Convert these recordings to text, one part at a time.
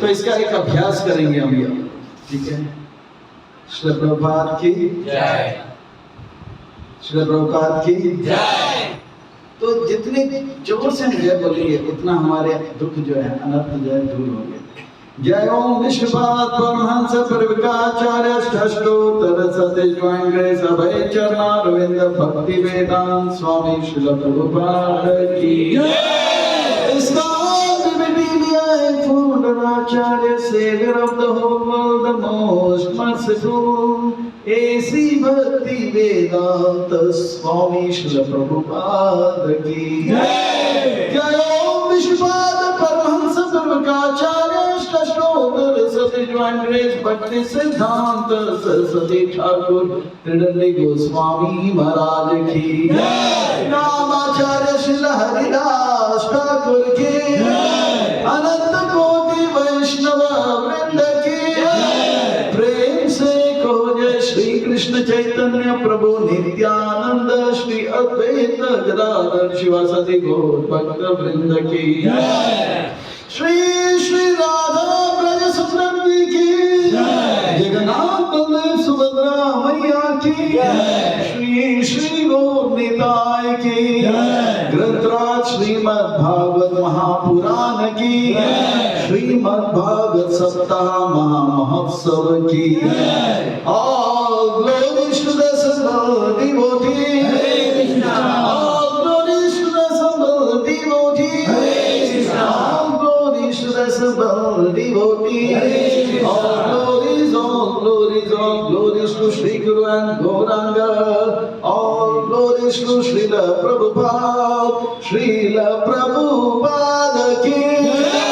तो इसका एक अभ्यास करेंगे हम ये, ठीक है। श्री प्रभुपाद की जय, श्री प्रभुपाद की जय। तो जितने जोर से हम जय बोलेंगे उतना हमारे दुख जो है, अनर्थ जो है, दूर होंगे। जय ओम विश्वपाद परमहंस परिव्राजकाचार्य अष्टोत्तर सतीश्वरं ग्रेस अभय चरणारविंद भक्ति वेदांत स्वामी श्रील प्रभुपाद की जय। Acharya, Savior of the whole world, the most merciful, A.C. Bhakti Vedanta Swami Srila Prabhupada ki jai। Jai Om Vishwpada Paramahansa Sarvakacharya Ashtottara Sati Grace Bhakti Siddhanta Saraswati Thakur Tridandi Goswami Maharaj ki jai। Namacharya Srila Haridas Thakur ki jai। Ananta कोटि वैष्णव वृंद की जय। प्रेम से कहो जय श्री कृष्ण चैतन्य प्रभु नित्यानंद श्री अद्वैत गदाधर शिवासादि गौर भक्त वृंद की जय। श्री श्री राधा ब्रज सुंदर जी की जय। जगन्नाथ बलदेव सुभद्रा मैया की जय। श्री श्री गौर निताय की जय। ग्रंथराज श्रीमद् भागवत महापुराण की जय। श्रीमद् भागवत सप्ताह महामहोत्सव की जय। All glories to the assembled devotee, Hare Krishna। All glories to the assembled devotee, Hare Krishna। All glories to the assembled devotee, Hare Krishna। All glories to Shri Guru and Gauranga। All glories to Srila Prabhupada, Srila Prabhupada ki jai।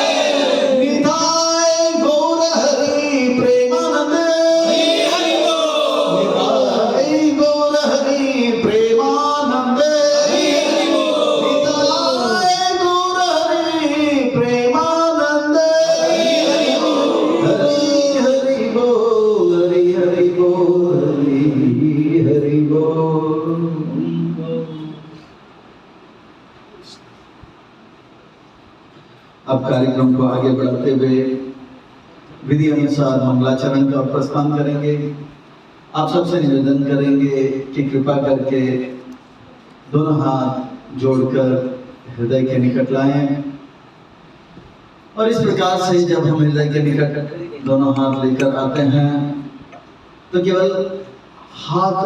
अब कार्यक्रम को आगे बढ़ाते हुए विधि अनुसार मंगलाचरण का प्रस्थान करेंगे। आप सबसे निवेदन करेंगे कि कृपा करके दोनों हाथ जोड़कर हृदय के निकट लाएं और इस प्रकार से जब हम हृदय के निकट दोनों हाथ लेकर आते हैं तो केवल हाथ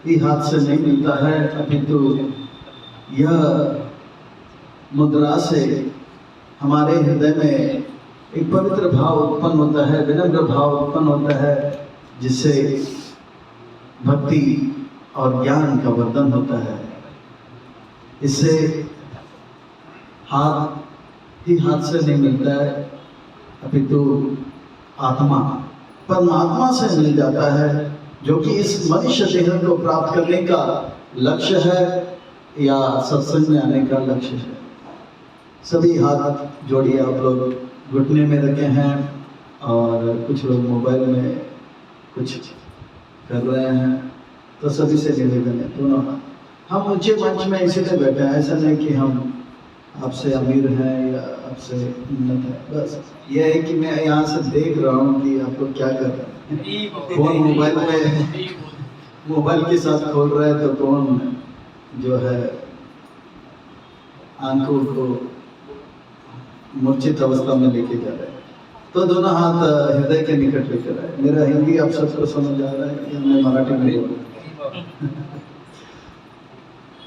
ही हाथ से नहीं मिलता है, अपितु यह मुद्रा से हमारे हृदय में एक पवित्र भाव उत्पन्न होता है, विनम्र भाव उत्पन्न होता है, जिससे भक्ति और ज्ञान का वर्धन होता है। इससे हाथ ही हाथ से नहीं मिलता है, अपितु आत्मा परमात्मा से मिल जाता है, जो कि इस मनुष्य देह को प्राप्त करने का लक्ष्य है या सत्संग में आने का लक्ष्य है। सभी हाथ जोड़िए। आप लोग घुटने में रखे हैं और कुछ लोग मोबाइल में कुछ कर रहे हैं, तो सभी से निवेदन है दोनों हाथ। हम ऊंचे मंच में इसीलिए बैठे हैं, ऐसा नहीं कि हम आपसे अमीर हैं या आपसे उन्नत है, बस यह है कि मैं यहाँ से देख रहा हूँ कि आप लोग क्या कर रहे हैं। कौन मोबाइल में मोबाइल के साथ खोल रहा है तो कौन जो है आंखों को मूर्छित अवस्था में लेके जा रहे हैं। तो दोनों हाथ हृदय के निकट लेकर आए। मेरा हिंदी आप सबको समझ आ रहा है कि मैं मराठी में बोलूं?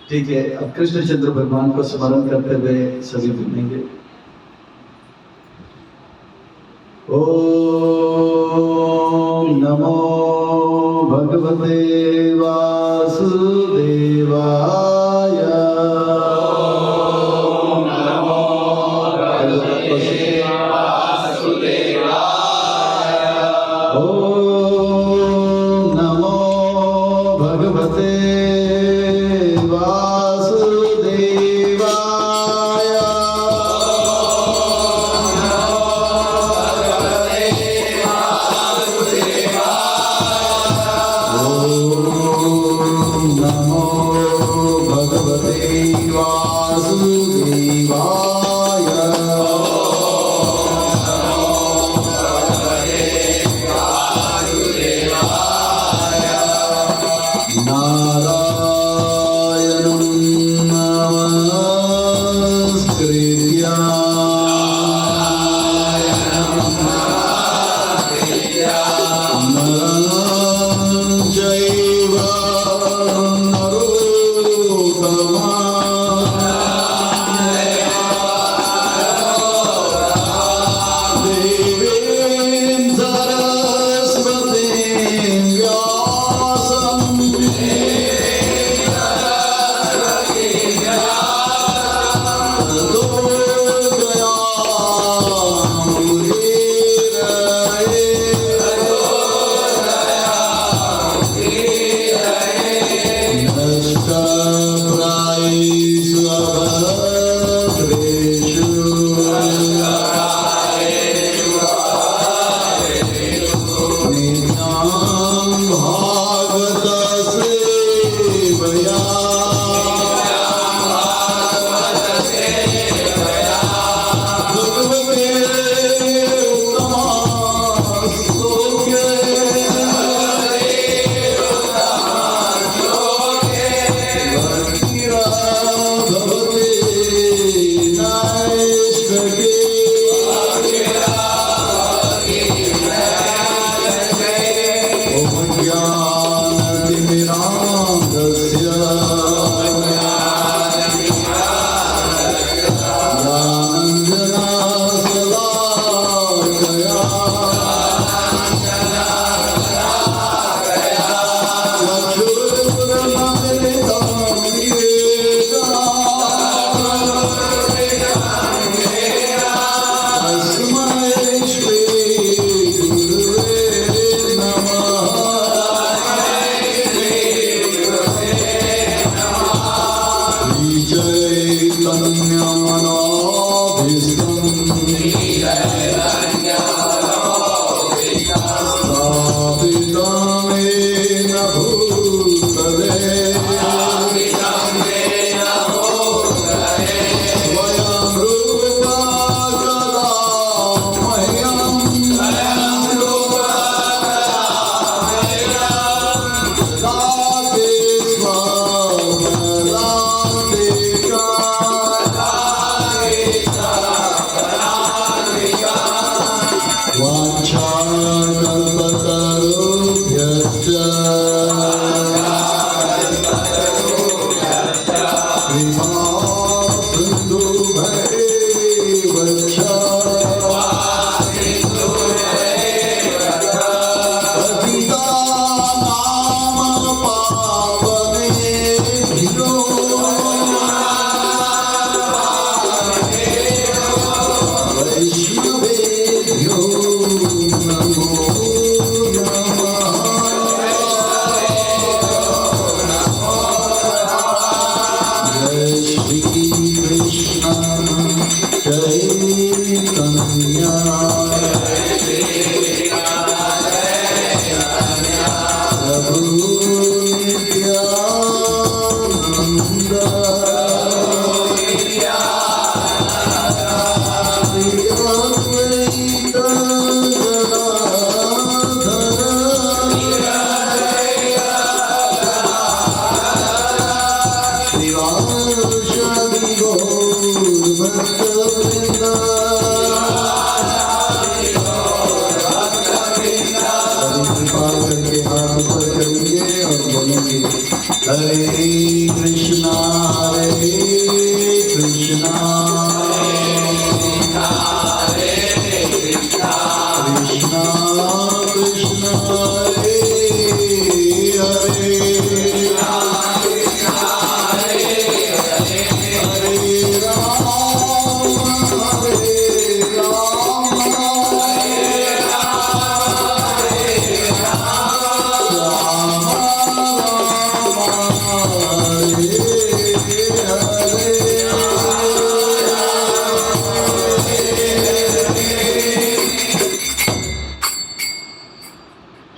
ठीक है। अब कृष्णचंद्र भगवान को स्मरण करते हुए सभी बोलेंगे। ओम नमो भगवते वासुदेवाय।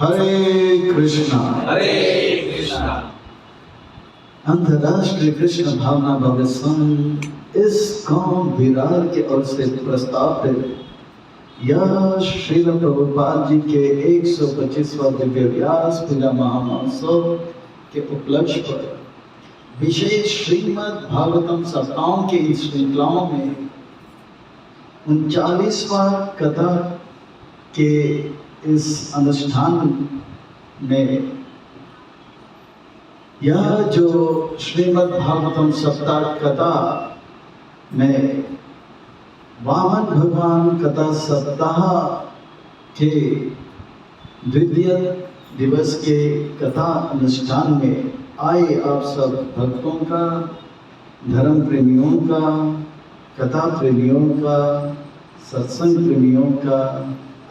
हरे कृष्णा। हरे कृष्णा। अंतर्राष्ट्रीय कृष्ण भावना भव्य संघ इस्कॉन विरार के ओर से प्रस्तावित यह श्रील प्रभुपाद जी के 125वां दिव्य व्यास पूजा महामहोत्सव के उपलक्ष्य पर विशेष श्रीमद् भागवतम सप्ताहों की इस श्रृंखलाओं में 39वां कथा के इस अनुष्ठान में यह जो श्रीमद् भागवतम सप्ताह कथा में वामन भगवान कथा सप्ताह के द्वितीय दिवस के कथा अनुष्ठान में आए आप सब भक्तों का, धर्म प्रेमियों का, कथा प्रेमियों का, सत्संग प्रेमियों का,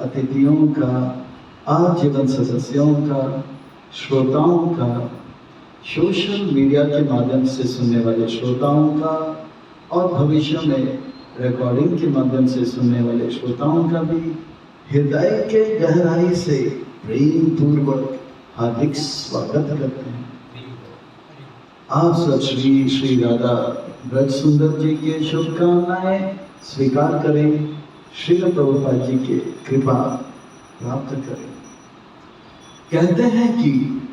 अतिथियों का, आजीवन सदस्यों का, श्रोताओं का, सोशल मीडिया के माध्यम से सुनने वाले श्रोताओं का और भविष्य में रिकॉर्डिंग के माध्यम से सुनने वाले श्रोताओं का भी हृदय के गहराई से प्रेम पूर्वक हार्दिक स्वागत करते हैं। आप सब श्री श्री राधा ब्रज सुंदर जी के शुभकामनाएं स्वीकार करें, श्री प्रभुपाद जी के कृपा प्राप्त करें। कहते हैं कि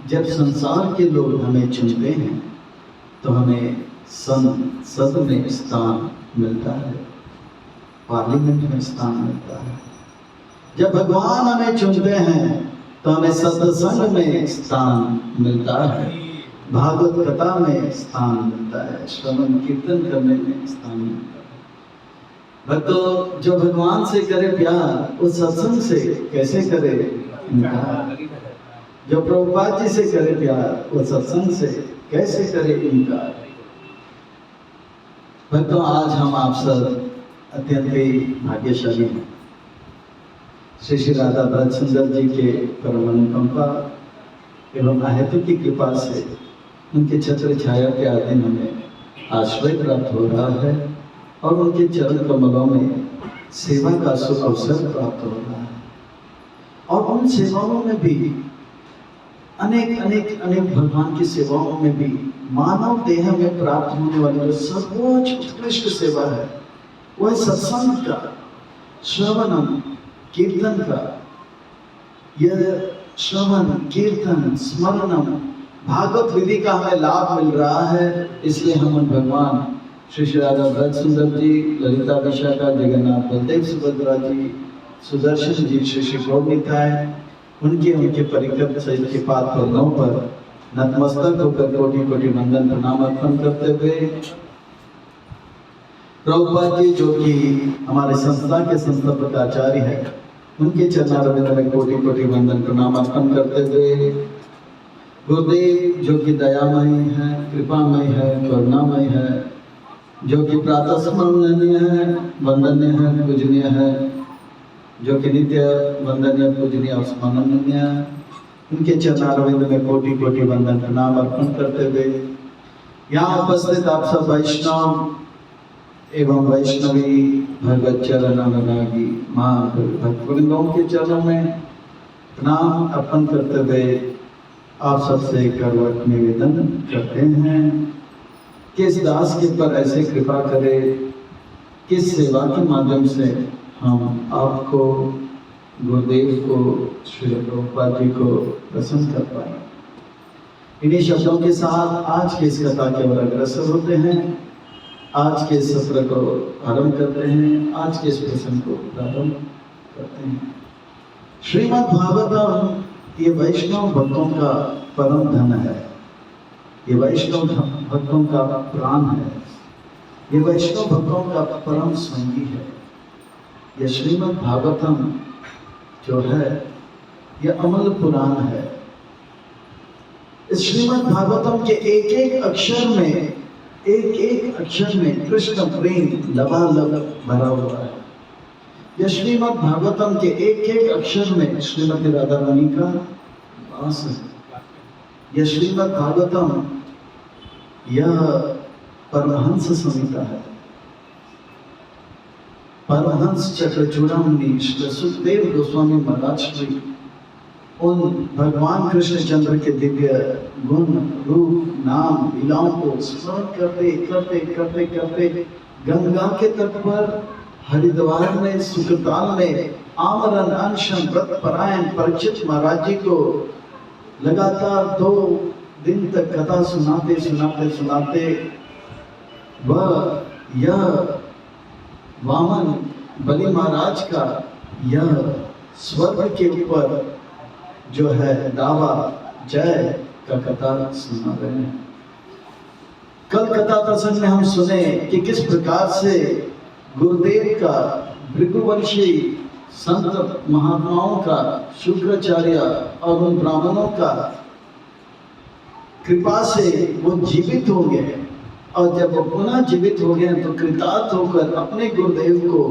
जब संसार के लोग हमें चुनते हैं तो हमें संसद में स्थान मिलता है, पार्लियामेंट में स्थान मिलता है। जब भगवान हमें चुनते हैं तो हमें सत्संग में स्थान मिलता है, भागवत कथा में स्थान मिलता है, श्रवण कीर्तन करने में स्थान मिलता है। भक्तों, जो भगवान से करे प्यार वो सत्संग से कैसे करे इनकार, जो प्रभुपाद जी से करे प्यार वो सत्संग से कैसे करे इनकार। भक्तों, आज हम आप सब अत्यंत ही भाग्यशाली हैं। श्री श्री राधा ब्रज सुंदर जी के परम अनुकंपा एवं अहेतु की कृपा से उनके छत्र छाया के अधीन हमें आश्रय प्राप्त हो रहा है और उनके चरण कमलों में सेवा का शुभ अवसर प्राप्त हो रहा है। और उन सेवाओं में भी अनेक अनेक अनेक भगवान की सेवाओं में भी मानव देह में प्राप्त होने वाली जो सर्वोच्च उत्कृष्ट सेवा है वह सत्संग का, श्रवणम कीर्तन का। यह श्रवण कीर्तन स्मरणम भागवत विधि का हमें लाभ मिल रहा है। इसलिए हम उन भगवान श्री श्री राधा ब्रज सुंदर जी, ललिता विशाखा, जगन्नाथ बलदेव सुभद्रा जी, सुदर्शन जी, श्री श्री गौर निताय, उनके परिकर सहित के पाद पद्मों पर नतमस्तक होकर कोटि कोटि वंदन प्रणाम अर्पण करते हुए प्रभुपाद जी जो कि हमारे संस्था के संस्थापक आचार्य हैं, उनके चरणारविंद में कोटि कोटि वंदन प्रणाम अर्पण करते हुए गुरुदेव जो कि दयामय है, कृपामय है, करुणामय है, जो कि प्रातः स्मरणीय है, वंदनीय है, पूजनीय है, जो कि नित्य वंदनीय, पूजनीय और स्मरणीय है, उनके चरणारविंद में कोटि कोटि वंदन प्रणाम अर्पण करते हुए यहाँ उपस्थित आप सब वैष्णव एवं वैष्णवी भगवत चरण अनुरागी मां भक्तवृंदों के चरणों में प्रणाम अर्पण करते हुए आप सबसे करवट निवेदन करते हैं कि इस दास के पर ऐसे कृपा करे, किस सेवा के माध्यम से हम आपको, गुरुदेव को, श्री प्रभुपाद जी को प्रसन्न कर पाए। इन्हीं शब्दों के साथ आज की इस कथा के ओर अग्रसर होते हैं, आज के सत्र को आरंभ करते हैं, आज के इस प्रसंग को प्रारंभ करते हैं। श्रीमद् भागवतम ये वैष्णव भक्तों का परम धन है, ये वैष्णव भक्तों का प्राण है, ये वैष्णव भक्तों का परम संगी है। यह श्रीमद् भागवतम जो है यह अमल पुराण है। इस श्रीमद् भागवतम के एक एक अक्षर में कृष्ण प्रेम लबालब भरा हुआ है। यह श्रीमद् भागवतम के एक एक अक्षर में श्रीमती राधा रानी का वास है। यह श्रीमद् भागवतम यह परमहंस संहिता है। परमहंस चक्रचूड़ामणि श्री सुखदेव गोस्वामी महाराज श्री उन भगवान कृष्णचंद्र के दिव्य गुण रूप नाम लीलाओं को स्मरण करते करते करते करते गंगा के तट पर हरिद्वार में सुखताल में आमरण अनशन व्रत परायण परीक्षित महाराज जी को लगातार 2 दिन तक कथा सुनाते सुनाते सुनाते वह यह वामन बलि महाराज का यह स्वर्ग के ऊपर जो है दावा जय का कथा सुना रहे हैं। कल कथा प्रसंग में हम सुने कि किस प्रकार से गुरुदेव का भृगुवंशी संत महात्माओं का शुक्राचार्य और उन ब्राह्मणों का कृपा से वो जीवित हो गए और जब वो पुनः जीवित हो गए तो कृतार्थ होकर अपने गुरुदेव को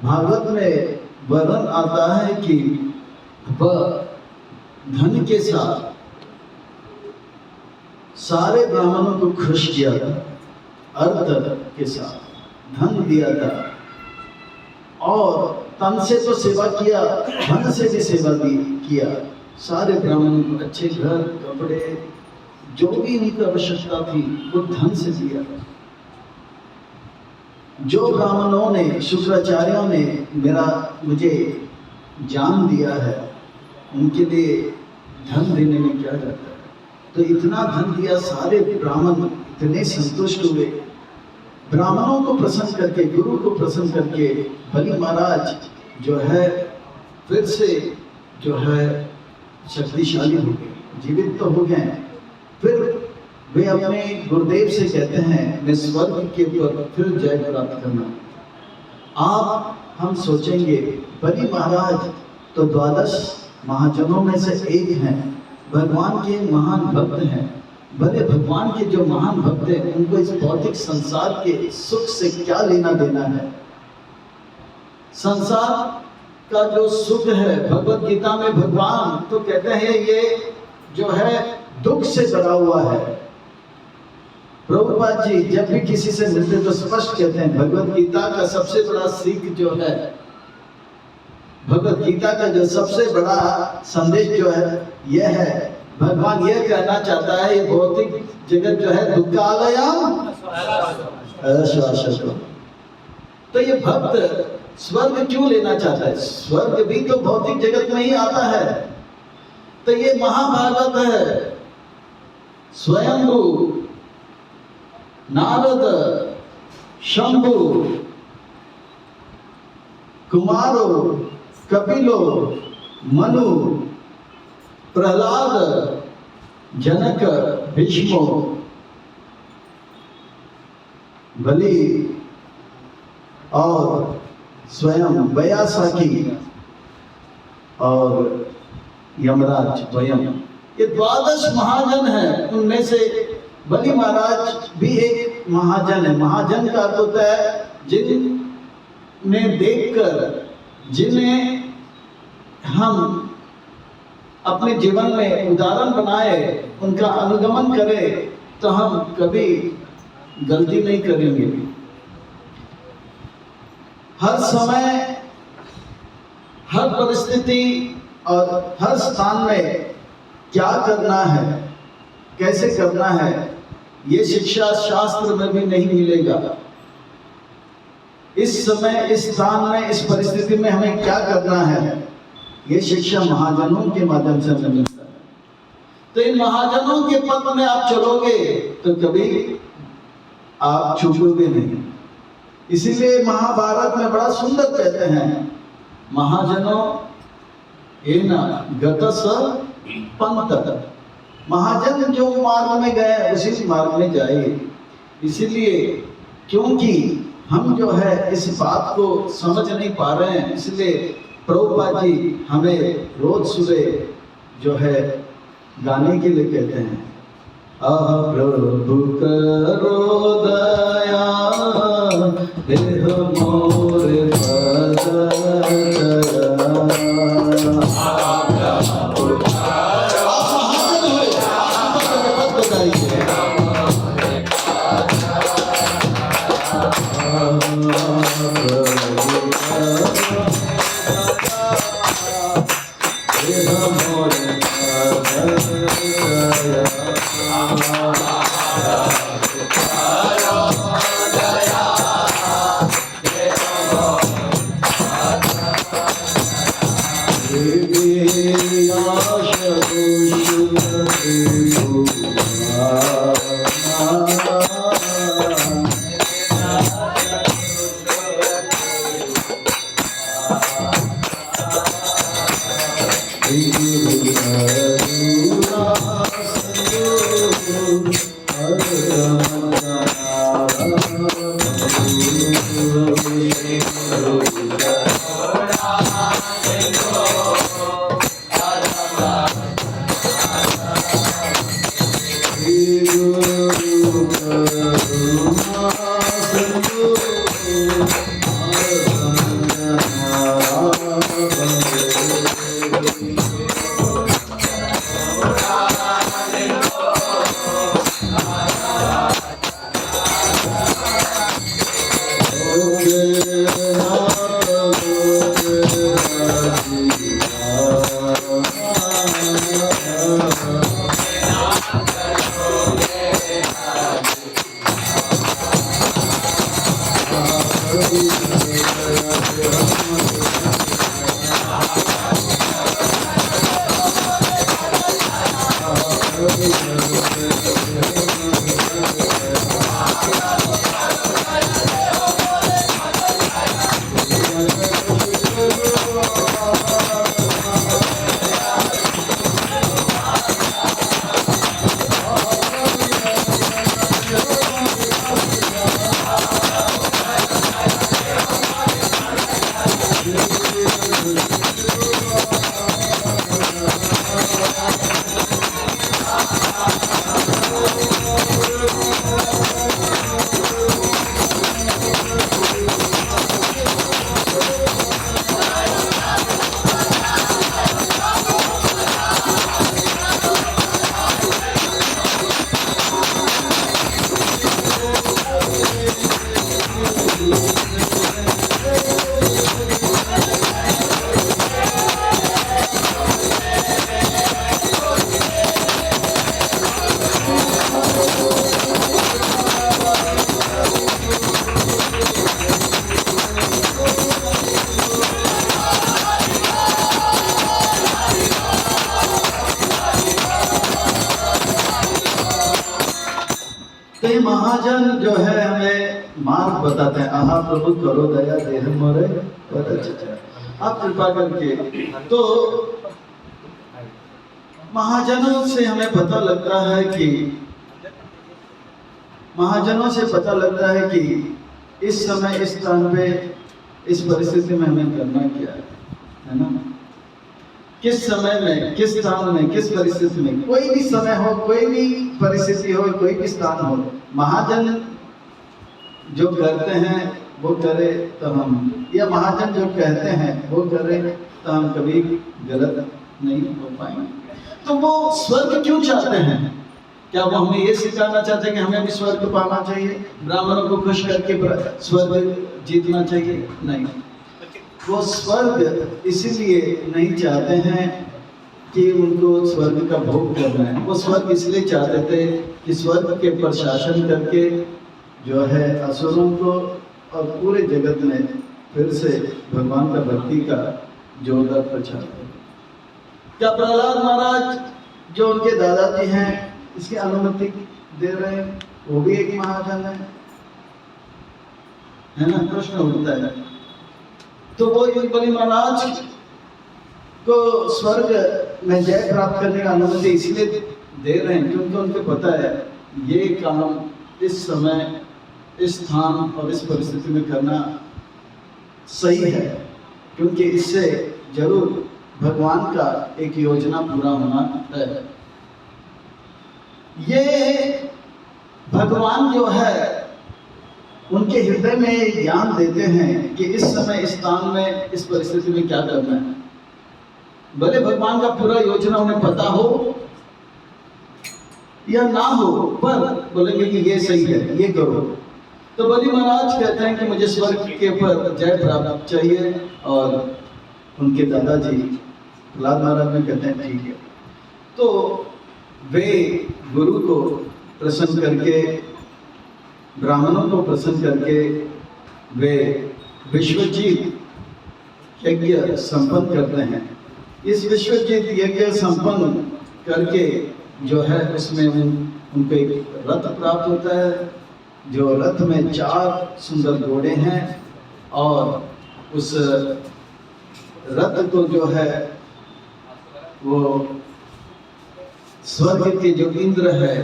भागवत में वर्णन आता है कि वह धन के साथ सारे ब्राह्मणों को खुश किया था, अर्थ के साथ धन दिया था और तन से तो सेवा किया, धन से भी सेवा दी किया। सारे ब्राह्मणों को अच्छे घर कपड़े जो भी उनकी आवश्यकता थी वो धन से दिया। जो ब्राह्मणों ने शुक्राचार्यों ने मुझे जान दिया है उनके लिए धन देने में क्या जाता है। तो इतना धन दिया, सारे ब्राह्मण इतने संतुष्ट हुए। ब्राह्मणों को प्रसन्न करके गुरु को प्रसन्न करके बलि महाराज जो है फिर से जो है शक्तिशाली हो गए, जीवित तो हो गए। फिर वे अपने गुरुदेव से कहते हैं मैं स्वर्ग के ऊपर फिर जय प्राप्त करना। आप हम सोचेंगे बलि महाराज तो 12 महाजनों में से एक हैं, भगवान के महान भक्त हैं। भले भगवान के जो महान भक्त हैं उनको इस भौतिक संसार के सुख से क्या लेना देना है। संसार का जो सुख है भगवत गीता में भगवान तो कहते हैं ये जो है दुख से भरा हुआ है। प्रभुपाद जी जब भी किसी से मिलते तो स्पष्ट कहते हैं भगवत गीता का सबसे बड़ा सीख जो है, भगवत गीता का जो सबसे बड़ा संदेश जो है यह है, भगवान यह कहना चाहता है ये भौतिक जगत जो है दुःखालयम शाश्वतम। तो ये भक्त स्वर्ग क्यों लेना चाहता है? स्वर्ग भी तो भौतिक जगत में ही आता है। तो ये महाभारत है। स्वयंभू नारद शंभु कुमारो कपिलो मनु प्रहलाद जनक भीष्मो बलि और स्वयं वयासाकी और यमराज स्वयं, ये 12 महाजन हैं। उनमें से बलि महाराज भी एक महाजन है। महाजन का अर्थ होता है जिन्हें देखकर, जिन्हें हम अपने जीवन में उदाहरण बनाए, उनका अनुगमन करें तो हम कभी गलती नहीं करेंगे। हर समय हर परिस्थिति और हर स्थान में क्या करना है, कैसे करना है, ये शिक्षा शास्त्र में भी नहीं मिलेगा। इस समय इस स्थान में इस परिस्थिति में हमें क्या करना है, ये शिक्षा महाजनों के माध्यम से हमें मिलता है। तो इन महाजनों के पथ में आप चलोगे तो कभी आप चूकोगे नहीं। इसीलिए महाभारत में बड़ा सुंदर कहते हैं महाजनों एना गतस पंथ, महाजन जो मार्ग में गए उसी मार्ग में जाइए। इसीलिए क्योंकि हम जो है इस बात को समझ नहीं पा रहे हैं, इसलिए प्रभुपाद जी हमें रोज सुबह जो है गाने के लिए कहते हैं, प्रभु करो दया देह मोर हम तो ये महाजन जो है हमें मार्ग बताते हैं। आहा प्रभु करो दया देह मोरे बहुत अच्छा आप कृपा करके। तो महाजनों से हमें पता लगता है कि महाजनों से पता लगता है कि इस समय इस स्थान पे इस परिस्थिति में हमें करना क्या है ना। किस समय में, किस स्थान में, किस परिस्थिति में, कोई भी समय हो, कोई भी परिस्थिति हो, कोई भी स्थान हो, महाजन जो करते हैं वो करे तो हम, या महाजन जो कहते हैं वो करे तो हम कभी गलत नहीं हो पाएंगे। तो वो स्वर्ग क्यों चाहते हैं? क्या वो हमें ये सिखाना चाहते हैं कि हमें भी स्वर्ग पाना चाहिए, ब्राह्मणों को खुश करके स्वर्ग जीतना चाहिए? नहीं, वो स्वर्ग इसीलिए नहीं चाहते हैं कि उनको स्वर्ग का भोग करना है। वो स्वर्ग इसलिए चाहते थे कि स्वर्ग के प्रशासन करके जो है असुरों को और पूरे जगत में फिर से भगवान का भक्ति का जोरदार प्रचार करें। क्या प्रहलाद महाराज जो उनके दादाजी हैं इसकी अनुमति दे रहे हैं? वो भी एक महाजन है ना। प्रश्न उठता है। तो वो बलि महाराज को स्वर्ग में जय प्राप्त करने का अनुमति इसलिए दे रहे हैं क्योंकि उनको पता है ये काम इस समय, इस स्थान और इस परिस्थिति में करना सही है, क्योंकि इससे जरूर भगवान का एक योजना पूरा होना है। ये भगवान जो है उनके हृदय में ज्ञान देते हैं कि इस समय, इस स्थान में, इस परिस्थिति में क्या करना है। भले भगवान का पूरा योजना उन्हें पता हो या ना हो, पर बोलेंगे कि ये सही है, ये करो। तो बलि महाराज कहते हैं कि मुझे स्वर्ग के ऊपर जय प्राप्त चाहिए, और उनके दादाजी प्रहलाद महाराज में कहते हैं ठीक है। तो वे गुरु को प्रसन्न करके, ब्राह्मणों को प्रसन्न करके वे विश्वजीत यज्ञ संपन्न करते हैं। इस विश्वजीत यज्ञ संपन्न करके जो है उसमें उनको एक रथ प्राप्त होता है, जो रथ में 4 सुंदर घोड़े हैं, और उस रथ को जो है वो स्वर्ग के जो इंद्र है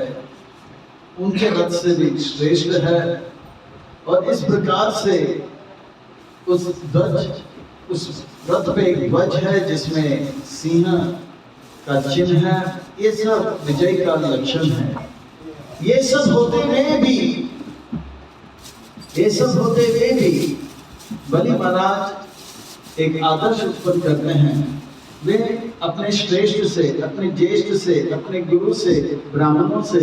उनके रथ से भी श्रेष्ठ है। और इस प्रकार से उस रथ पे एक ध्वज है जिसमें सिंह का चिन्ह है। ये सब विजय का लक्षण है। ये सब होते हुए भी बलि महाराज एक आदर्श उत्पन्न करते हैं। वे अपने श्रेष्ठ से, अपने ज्येष्ठ से, अपने गुरु से, ब्राह्मणों से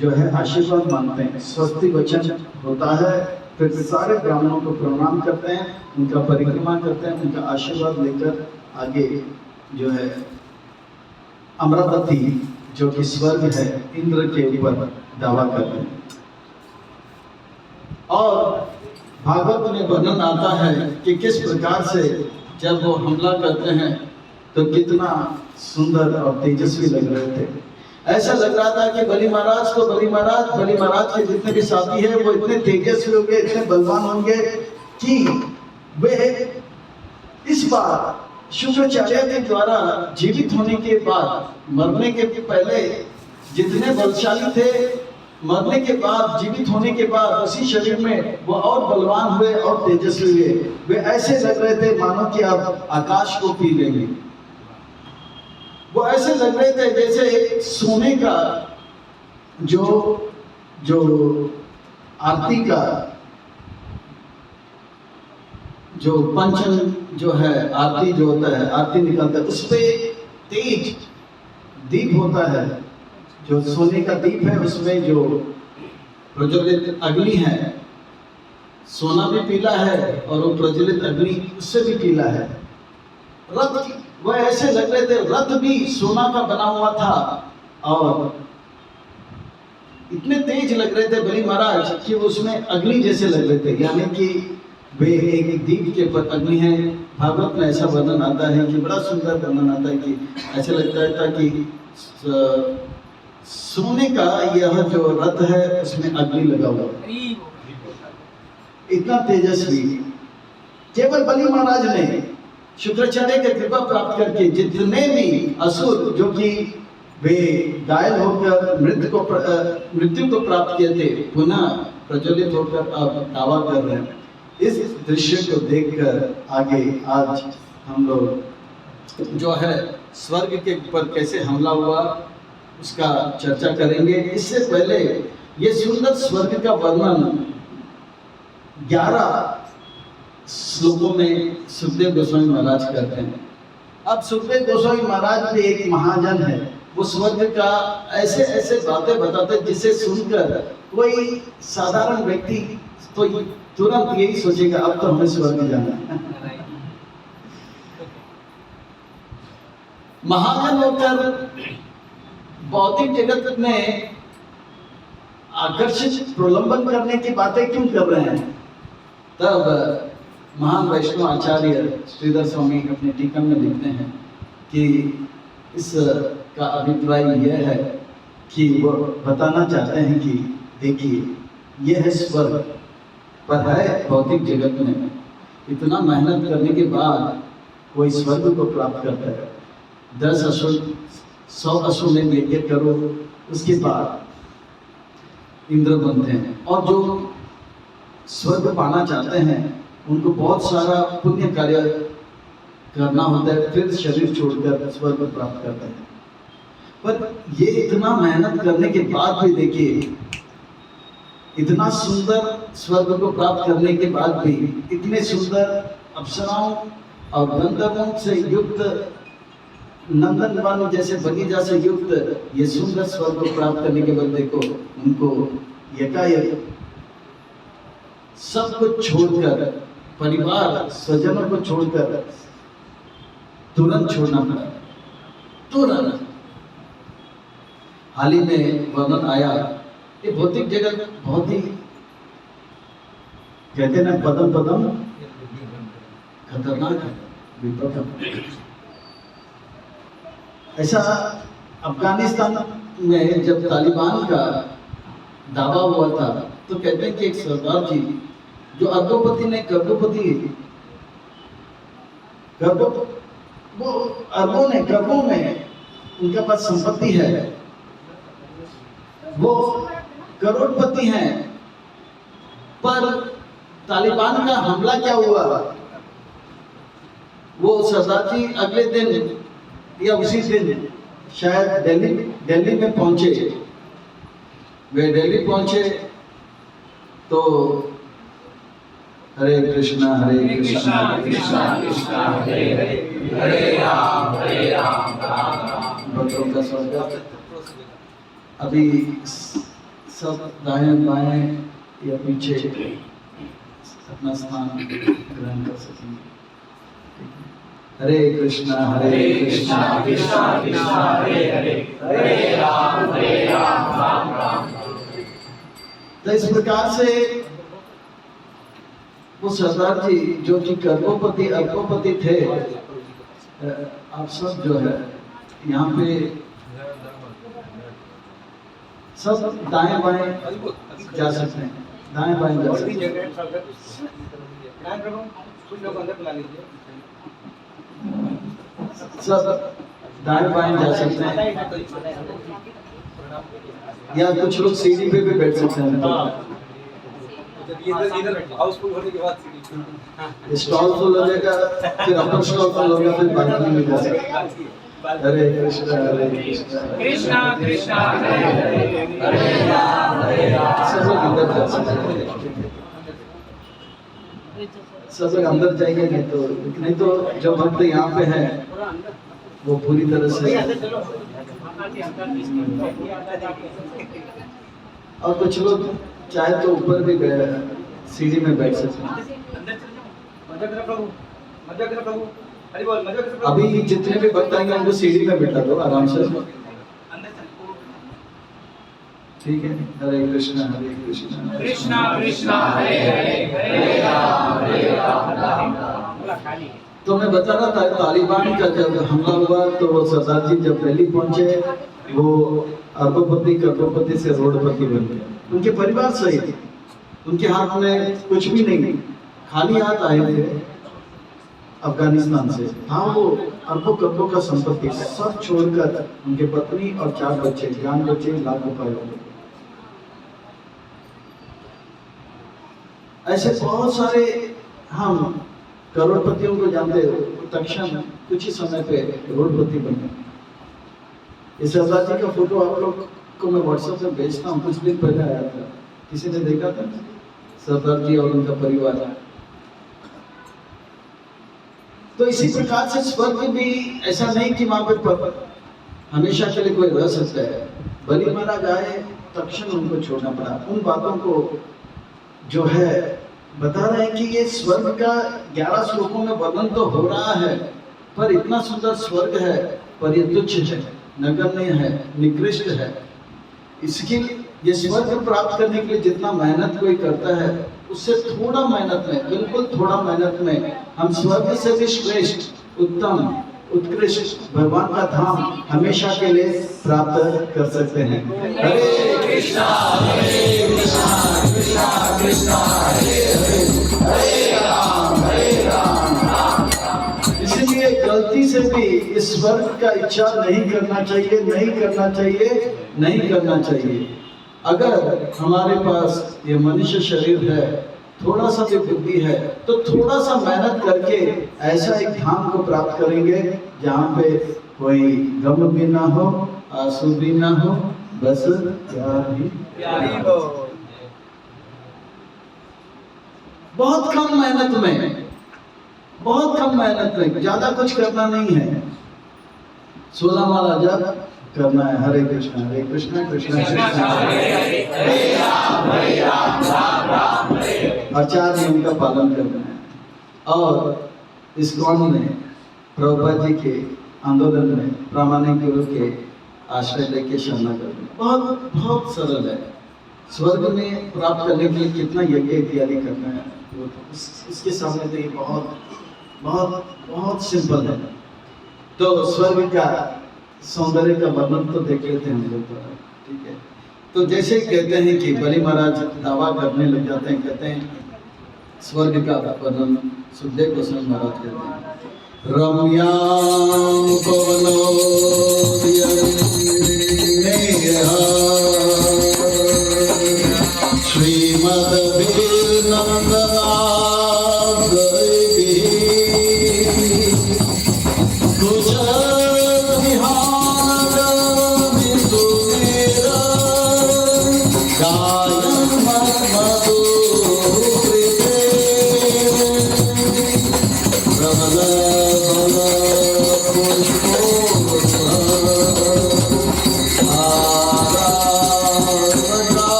जो है आशीर्वाद मांगते हैं। स्वस्ति वचन होता है, फिर सारे ब्राह्मणों को प्रणाम करते हैं, उनका परिक्रमा करते हैं, उनका आशीर्वाद लेकर आगे जो है अमरावती जो कि स्वर्ग है इंद्र के ऊपर दावा करते हैं। और भागवत में वर्णन आता है कि किस प्रकार से जब वो हमला करते हैं तो कितना सुंदर और तेजस्वी लग रहे थे। ऐसा लग रहा था कि बलि महाराज के जितने भी साथी हैं वो इतने तेजस्वी होंगे, इतने बलवान होंगे कि वे इस बार शुक्राचार्य के द्वारा जीवित होने के बाद, मरने के पहले जितने बलशाली थे, मरने के बाद, जीवित होने के बाद उसी शरीर में वो और बलवान हुए और तेजस्वी हुए। वे ऐसे लग रहे थे मानो कि अब आकाश को पी लेंगे। वो ऐसे लग रहे थे जैसे सोने का जो आरती का जो पंचन जो है, आरती जो होता है, आरती निकलता है, उस पे तेज दीप होता है। जो सोने का दीप है उसमें जो प्रज्वलित अग्नि है, सोना भी पीला है और वो प्रज्वलित अग्नि उससे भी पीला है। रथ वह ऐसे लग रहे थे, रथ भी सोना का बना हुआ था और इतने तेज लग रहे थे बलि महाराज कि उसमें अग्नि जैसे लग रहे थे, यानी कि वे एक दीप के ऊपर अग्नि है। भागवत में ऐसा वर्णन आता है कि बड़ा सुंदर वर्णन आता है कि ऐसा लगता है कि सोने का यह जो रथ है उसमें अग्नि लगा हुआ, इतना तेजस्वी। केवल बलि महाराज ने शुक्राचार्य की कृपा प्राप्त करके जितने भी असुर जो कि वे घायल होकर मृत्यु को प्राप्त किए थे, पुनः प्रज्वलित होकर अब दावा कर रहे हैं। इस दृश्य को देखकर आगे आज हम लोग जो है स्वर्ग के ऊपर कैसे हमला हुआ उसका चर्चा करेंगे। इससे पहले ये सुंदर स्वर्ग का वर्णन 11 श्लोकों में सुखदेव गोस्वामी महाराज करते हैं। अब सुखदेव गोस्वामी महाराज भी एक महाजन है। वो स्वर्ग का ऐसे ऐसे बातें बताते जिसे सुनकर कोई साधारण व्यक्ति तो तुरंत यही सोचेगा अब तो हमें स्वर्ग जाना है। महाजन होकर भौतिक जगत में आकर्षित प्रलंबन करने की बातें क्यों कर रहे हैं? तब महान वैष्णव आचार्य श्रीधर स्वामी अपने टीका में लिखते हैं कि इस का अभिप्राय यह है कि वो बताना चाहते हैं कि देखिए यह है स्वर्ग, पर है भौतिक जगत में इतना मेहनत करने के बाद कोई स्वर्ग को प्राप्त करता है। 10 असुर 100 असुर में यज्ञ करो, उसके बाद इंद्र बनते हैं। और जो स्वर्ग पाना चाहते हैं उनको बहुत सारा पुण्य कार्य करना होता है, फिर शरीर छोड़कर स्वर्ग प्राप्त करते हैं। पर ये इतना मेहनत करने के बाद भी देखिए, इतना सुंदर स्वर्ग को प्राप्त करने के बाद भी इतने सुंदर अप्सराओं और गंधर्वों से युक्त, नंदन वन जैसे बगीचा से युक्त ये सुंदर स्वर्ग को प्राप्त करने के बाद देखो उनको यकायक सब कुछ छोड़कर, परिवार स्वजनों को छोड़कर तुरंत छोड़ना पड़ा, तुरंत। हाल ही में वर्णन आया, ये भौतिक जगत बहुत ही कहते ना पदम पदम खतरनाक है, विपद। ऐसा अफगानिस्तान में जब तालिबान का दावा हुआ था तो कहते हैं कि एक सरदार जी जो अर्धोपति ने वो अरबों में करोड़ों में उनके पास संपत्ति है, वो करोड़पति हैं, पर तालिबान का हमला क्या हुआ, वो सरदार जी अगले दिन या उसी दिन शायद दिल्ली में पहुंचे। वे दिल्ली पहुंचे तो हरे कृष्णा कृष्णा कृष्णा कृष्णा हरे हरे, हरे राम राम राम। भक्तों का स्वागत। अभी सब दाएं बाएं या पीछे अपना स्थान ग्रहण कर सकेंगे। हरे कृष्णा कृष्णा कृष्णा कृष्णा हरे हरे, हरे राम राम राम। तो इस प्रकार से वो सरदार जी जो कि करोड़पति अरबोपति थे, आप सब जो है यहाँ पे सब दाएं बाएं जा सकते हैं, दाएं बाएं जा सकते हैं। सब दाएं बाएं जा सकते हैं, या कुछ लोग सीढ़ी पे भी बैठ सकते हैं। हाउसफुल होने के बाद स्टॉल फुल हो जाएगा, फिर अपर स्टॉल फुल होगा, फिर बालकनी में जा सकते। हरे कृष्णा कृष्णा कृष्णा हरे हरे, हरे राम सब लोग अंदर जा सकते हैं। सब लोग अंदर जाएंगे, नहीं तो जो भक्त यहाँ पे हैं वो पूरी तरह से, और कुछ लोग चाहे तो ऊपर भी सीढ़ी में बैठ सकते हैं। अभी जितने भी भक्त आएंगे उनको सीढ़ी में बिठा दो आराम से, ठीक है। हरे कृष्णा कृष्णा कृष्णा हरे हरे, हरे राम राम। तो मैं बता रहा था तालिबान का जब हमला हुआ तो वो सरदार जी जब दिल्ली पहुंचे, वो अरबोपति करोड़पति से रोडपति बन गए। उनके परिवार सहित, उनके हाथ में कुछ भी नहीं, खाली हाथ आए थे अफगानिस्तान से। हाँ, वो अरबों करोड़ों का संपत्ति सब छोड़कर उनके पत्नी और 4 बच्चे, जान बच्चे, लाख रुपए हो गए। ऐसे बहुत सारे हम करोड़पतियों को जानते हो, तक्षण कुछ ही समय पे करोड़पति बने। इस सरदार जी का फोटो आप लोग को मैं व्हाट्सएप में भेजता हूँ, कुछ दिन पहले आया था, किसी ने देखा था? सरदार जी और उनका परिवार। तो इसी प्रकार से स्वर्ग भी ऐसा नहीं कि वहां पे हमेशा के लिए कोई रह सकता है। बलि महाराज आए, तक्षण उनको छोड़ना पड़ा। उन बातों को जो है बता रहे हैं कि ये स्वर्ग का 11 श्लोकों में वर्णन तो हो रहा है, पर इतना सुंदर स्वर्ग है, पर ये तुच्छ है, नगण्य है, निकृष्ट है। इसके ये स्वर्ग प्राप्त करने के लिए जितना मेहनत कोई करता है, उससे थोड़ा मेहनत में, बिल्कुल थोड़ा मेहनत में हम स्वर्ग से भी श्रेष्ठ, उत्तम, उत्कृष्ट भगवान का धाम हमेशा के लिए प्राप्त कर सकते हैं। हरे कृष्णा कृष्णा कृष्णा हरे हरे, हरे राम राम। इसलिए गलती से भी इस स्वर्ग का इच्छा नहीं करना चाहिए, नहीं करना चाहिए, नहीं करना चाहिए। अगर हमारे पास ये मनुष्य शरीर है, थोड़ा सा भी बुद्धि है, तो थोड़ा सा मेहनत करके ऐसा एक धाम को प्राप्त करेंगे जहाँ पे कोई गम भी ना हो, आंसू भी ना हो, बस प्यार ही हो। बहुत कम मेहनत में, बहुत कम मेहनत में, ज्यादा कुछ करना नहीं है। 16 माला जप करना है। हरे कृष्णा कृष्णा कृष्णा हरे राम राम राम। और 4 नियम का पालन करना है। और इस्कॉन में प्रभुपाद जी के आंदोलन में प्रामाणिक गुरु के आश्रय लेके शरणागति, बहुत बहुत सरल है। स्वर्ग में प्राप्त करने के लिए कितना यज्ञ इत्यादि करना है, वो तो इसके सामने तो ये बहुत बहुत बहुत सिंपल है। तो स्वर्ग का सौंदर्य का वर्णन तो देख लेते हैं हम लोग, ठीक है। तो जैसे कहते हैं कि बलि महाराज दावा करने लग जाते हैं, कहते हैं स्वर्ग का वर्णन सुखदेव गोस्वामी महाराज कहते हैं। रम्यां पवनोदयन्नेहा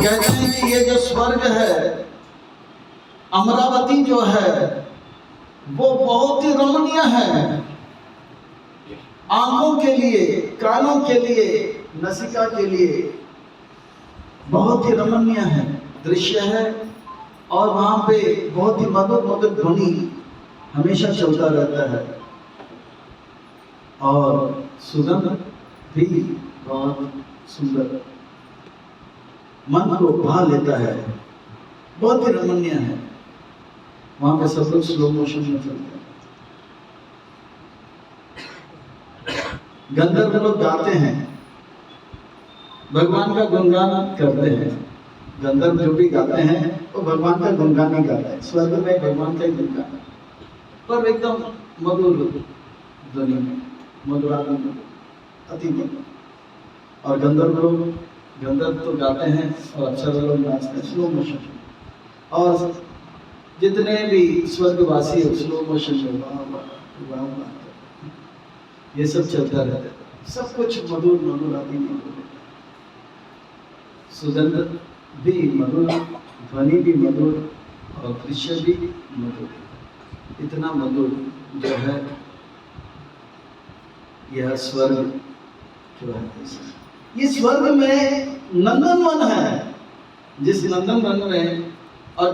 कहते हैं कि ये जो स्वर्ग है, अमरावती जो है, वो बहुत ही रमणीय है। आंखों के लिए, कानों के लिए, नसिका के लिए बहुत ही रमणीय है, दृश्य है। और वहां पे बहुत ही मधुर मधुर ध्वनि हमेशा चलता रहता है और सुगंध भी बहुत सुंदर, मन को भा लेता है, बहुत ही रमणीय है। वहां पे सब लोग स्लो मोशन में चलते हैं। गंधर्व लोग गाते हैं, भगवान का गुणगान करते हैं। गंधर्व जो भी गाते हैं वो भगवान का गुणगान ही गाते हैं। स्वर्ग में भगवान का ही गुणगान है, पर एकदम मधुर ध्वनि में, मधुरात्मक, अति मधुर। और गंधर्व तो गाते हैं और अप्सरा लोग नाचते हैं स्लो मोशन। और जितने भी स्वर्गवासी है स्लो मोशन में वाह वाह वाह वाह, ये सब चलता रहता है। सब कुछ मधुर मधुर आदि मधुर, सुगंध भी मधुर, ध्वनि भी मधुर और दृश्य भी मधुर। इतना मधुर जो है यह स्वर्ग जो है। ये स्वर्ग में नंदनवन है, जिस नंदनवन में और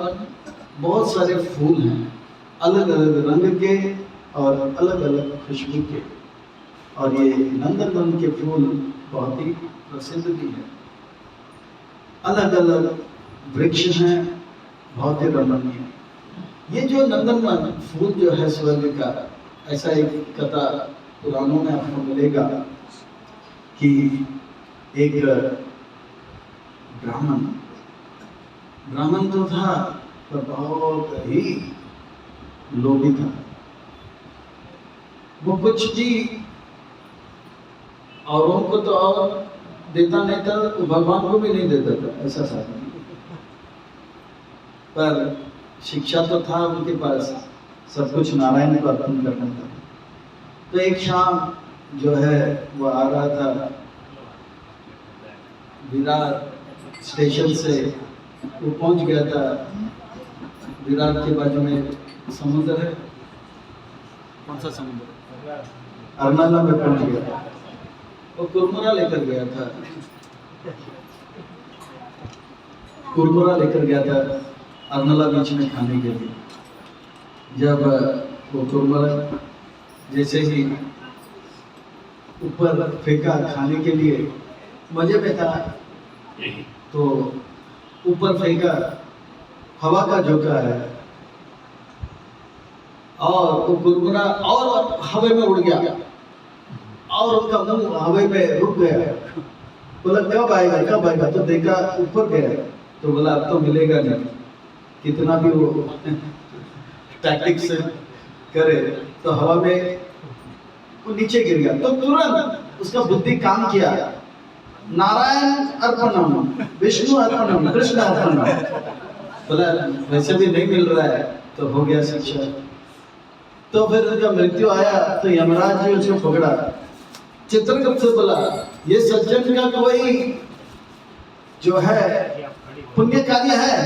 बहुत सारे फूल हैं, अलग अलग रंग के और अलग अलग खुशबू के। और ये नंदनवन के फूल बहुत ही प्रसिद्ध भी है। अलग अलग वृक्ष हैं, बहुत ही रमणीय। ये जो नंदनवन फूल जो है स्वर्ग का, ऐसा एक कथा पुराणों में आपको मिलेगा कि एक ब्राह्मण तो था पर बहुत ही लोभी था। वो कुछ भी औरों को तो और देता नहीं था, तो भगवान को भी नहीं देता था, ऐसा था। पर शिक्षा तो था उनके पास, सब कुछ नारायण को अर्पण करना था। तो एक शाम जो है वो आ रहा था विराट स्टेशन से, वो पहुंच गया था। विराट के बाजू में समुद्र है, कौन सा समुद्र, अरनाला में पहुंच गया था। वो कुरमुरा लेकर गया था, अरनाला बीच में खाने के लिए। जब वो कुरमुरा जैसे ही ऊपर फेंका खाने के लिए, मजे में था, तो ऊपर फेंका, हवा का झोंका है और वो कुरमुरा और हवा में उड़ गया और उनका मुंह हवा में रुक गया। बोला कब आएगा, तो देखा ऊपर गया, तो बोला अब तो मिलेगा नहीं, कितना भी वो टैक्टिक से करे तो हवा में वो नीचे गिर गया। तो तुरंत उसका बुद्धि काम किया, नारायण अर्पणम, विष्णु अर्पणम, कृष्ण अर्पणम। बोला वैसे भी नहीं मिल रहा है, तो हो गया शिक्षा। तो फिर उनका मृत्यु आया तो यमराज जी उसको पकड़ा। चित्रगुप्त से बोला ये सज्जन का कोई जो है पुण्य कार्य है?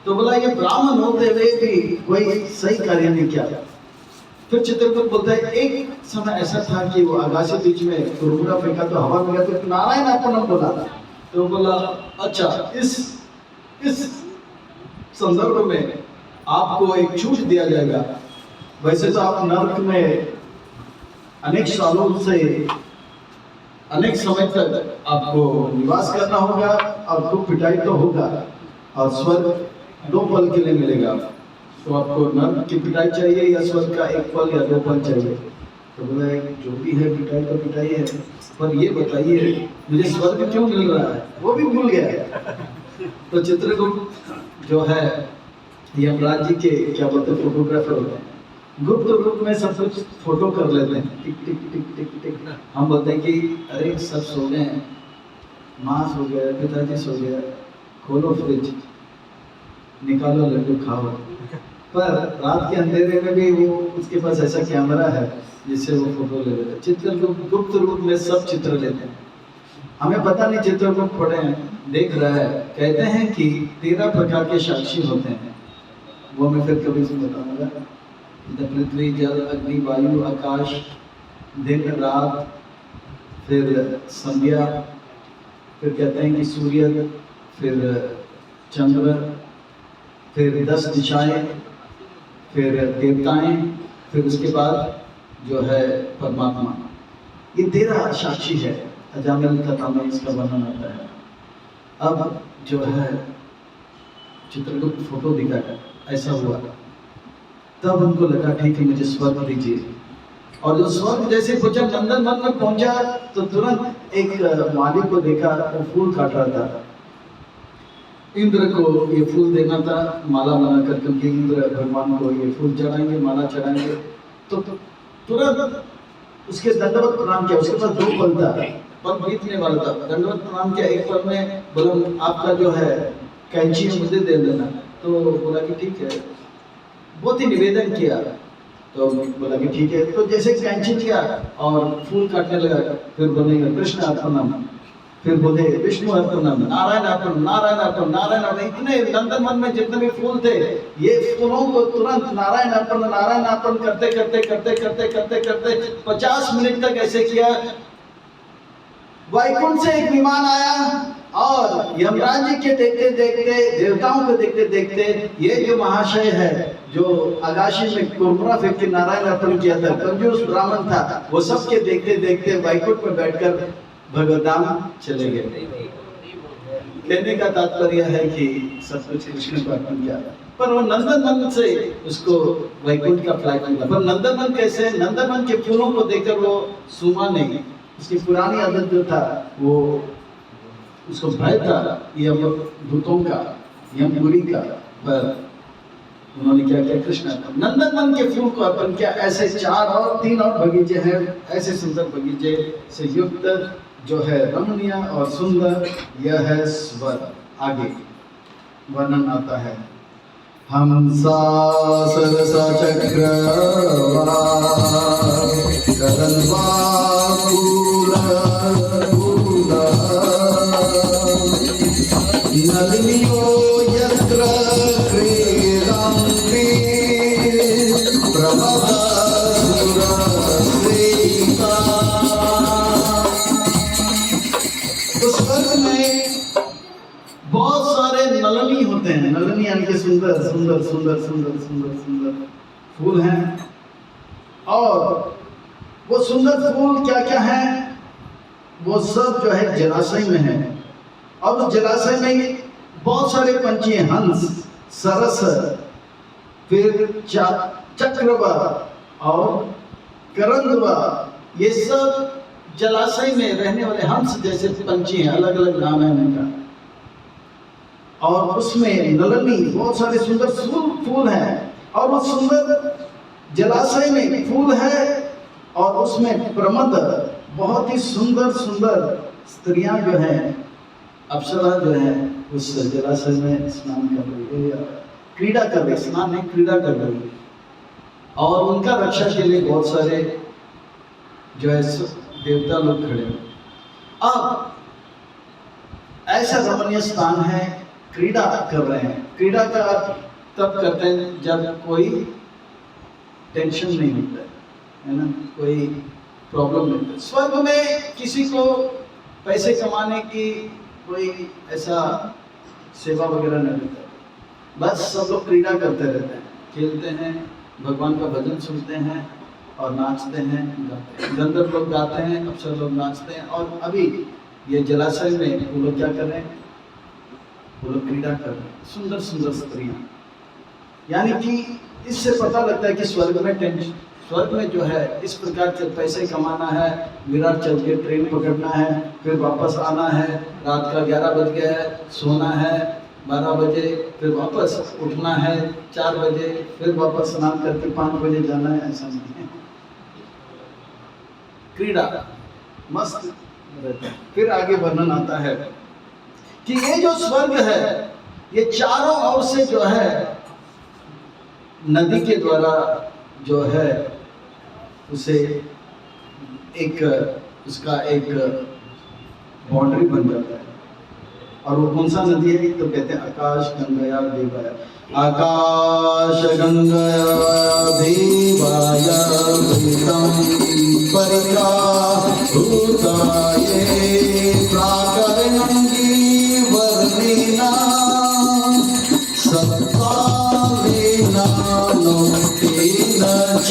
तो बोला ये ब्राह्मण होते हुए भी कोई सही कार्य नहीं किया। फिर चित्रगुप्त बोलता है एक समय ऐसा था कि वो आकाश के बीच में कुरमुरा फेंका तो हवा में गया, तो नारायण अर्पणम बोला। तो बोला अच्छा इस संदर्भ में आपको एक छूट दिया जाएगा। वैसे तो आप नरक में अनेक सालों से अनेक समय तक आपको निवास करना होगा और खूब पिटाई तो होगा, और स्वर्ग 2 पल के लिए मिलेगा। तो आपको नर्क की पिटाई चाहिए या स्वर्ग का 1 पल या 2 पल चाहिए? तो बोला जो भी है पिटाई तो पिटाई है, पर ये बताइए मुझे स्वर्ग क्यों मिल रहा है? वो भी भूल गया। तो चित्रगुप्त जो है यमराज जी के क्या बोलते हैं फोटोग्राफर होते हैं, गुप्त रूप में सब कुछ फोटो कर लेते हैं, टिक टिक टिक टिक टिक। हम बोलते हैं कि अरे सब सो गए हैं, माँ सो गया, पिताजी सो गया, खोलो फ्रिज, निकालो लड्डू खाओ। पर रात के अंधेरे में भी वो उसके पास ऐसा कैमरा है जिससे वो फोटो ले लेते हैं। चित्रगुप्त गुप्त रूप में सब चित्र लेते हैं। हमें पता नहीं चित्रगुप्त पढ़े हैं, देख रहा है। कहते हैं कि 13 प्रकार के साक्षी होते हैं, वो मैं फिर कभी से बताऊंगा। पृथ्वी, जल, अग्नि, वायु, आकाश, दिन, रात, फिर संध्या, फिर कहते हैं कि सूर्य, फिर चंद्र, फिर 10 दिशाएं, फिर देवताएं, फिर उसके बाद जो है परमात्मा। ये 13 साक्षी है। अजामिल कथा में इसका वर्णन आता है। अब जो है चित्रगुप्त फोटो दिखाया, ऐसा हुआ, तब उनको लगा ठीक है मुझे स्वर्ग दीजिए। और जो स्वर्ग जैसे वो जब नंदन वन में पहुंचा तो तुरंत एक माली को देखा, वो फूल काट रहा था। इंद्र को ये फूल देना था माला बनाकर, क्योंकि इंद्र भगवान को ये फूल चढ़ाएंगे, माला चढ़ाएंगे। तो तुरंत उसके दंडवत प्रणाम किया। उसके पास 2 पल था, पल बीतने वाला था। दंडवत प्रणाम किया, 1 पल में बोला आपका जो है कैंची है मुझे दे देना। तो बोला कि ठीक है, बहुत ही निवेदन किया। तो बोला कि ठीक है। तो जैसे कैंची किया और फूल काटने लगा, फिर बोलेंगे कृष्ण अर्पणम, फिर बोले विष्णु अर्पणम, नारायण अर्पणम, नारायण अर्पण, नारायण अर्पण। इतने नंदनवन में जितने भी फूल थे, ये फूलों को तुरंत नारायण अर्पण, नारायण अर्पण करते करते करते करते करते करते 50 मिनट तक ऐसे किया। वैकुंठ से एक विमान आया और यमराज जी के देखते देखते, देवताओं को देखते देखते, ये जो महाशय है जो आकाशी में कुरमुरा फेंक के नारायण अर्पण किया था, कंजूस ब्राह्मण था, वो सबके देखते देखते वैकुंठ में बैठकर भगवदाम चले गए। कहने का तात्पर्य है कि सब कुछ कृष्ण को अर्पण किया, पर वो नंदनवन से उसको वैकुंठ का फ्लाइट मिला। पर नंदनवन कैसे? नंदनवन के फूलों को देखकर वो सूमा नहीं। उसकी पुरानी आदत जो था, वो उसको भय था यम दूतों का, यमपुरी का। पर उन्होंने क्या किया? कृष्ण नंदनवन के फूल को अर्पण किया। ऐसे 4 और 3 और बगीचे हैं, ऐसे सुंदर बगीचे से युक्त जो है रमणीय और सुंदर, यह है स्वर्ग। आगे वर्णन आता है। हंसा सरसा चक्रवा करन्वा नलिनियो यत्र क्रीडन्ति प्रमदासुरसेविता। तो स्वर्ग में बहुत सारे नलनी होते हैं। नलनी यानी कि सुंदर सुंदर सुंदर सुंदर सुंदर सुंदर फूल हैं। और वो सुंदर फूल क्या क्या हैं? वो सब जो है जलाशय में है। और उस जलाशय में बहुत सारे पंछी हैं, हंस, सरस, फिर चक्रवा और करंदवा। ये सब जलाशय में रहने वाले हंस जैसे पंछी हैं, अलग अलग नाम है उनका। और उसमें नलनी बहुत सारे सुंदर फूल हैं। और वो सुंदर जलाशय में फूल है और उसमें प्रमद, बहुत ही सुंदर सुंदर स्त्रियां जो हैं, अप्सरा जो है उस जलाशय में स्नान कर रही है, क्रीड़ा कर रही, स्नान नहीं क्रीड़ा कर रही है। और उनका रक्षा के लिए बहुत सारे जो है देवता लोग खड़े हैं। अब ऐसा रमणीय स्थान है, क्रीड़ा कर रहे हैं। क्रीड़ा का तब करते हैं जब कोई टेंशन नहीं होता है ना, कोई प्रॉब्लम नहीं होता। स्वर्ग में किसी को पैसे कमाने की कोई ऐसा सेवा वगैरह नहीं होता, बस सब लोग क्रीड़ा करते रहते हैं, खेलते हैं, भगवान का भजन सुनते हैं और नाचते हैं, गाते हैं। गंधर्व लोग गाते हैं, अप्सर लोग नाचते हैं। और अभी ये जलाशय में वो लोग क्या कर रहे हैं? वो लोग क्रीड़ा कर रहे हैं, सुंदर सुंदर स्त्रियां। यानी कि इससे पता लगता है कि स्वर्ग में टेंशन, स्वर्ग में जो है इस प्रकार से पैसे कमाना है, विराट चल के ट्रेन पकड़ना है, फिर वापस आना है, रात का 11 बज गया है, सोना है 12 बजे, फिर वापस उठना है 4 बजे, फिर वापस स्नान करके 5 बजे जाना है, ऐसा नहीं है। क्रीड़ा मस्त रहता है। फिर आगे वर्णन आता है कि ये जो स्वर्ग है ये चारों ओर से जो है नदी के द्वारा जो है उसे एक उसका एक बाउंड्री बन जाता है। और वो कौन सा नदी है? तो कहते हैं आकाश गंगया देवाया, आकाश गंगया देवाया भूतम परिका भूताये प्राकरणंगी वर्णिना सत्तावेना लोकेन च।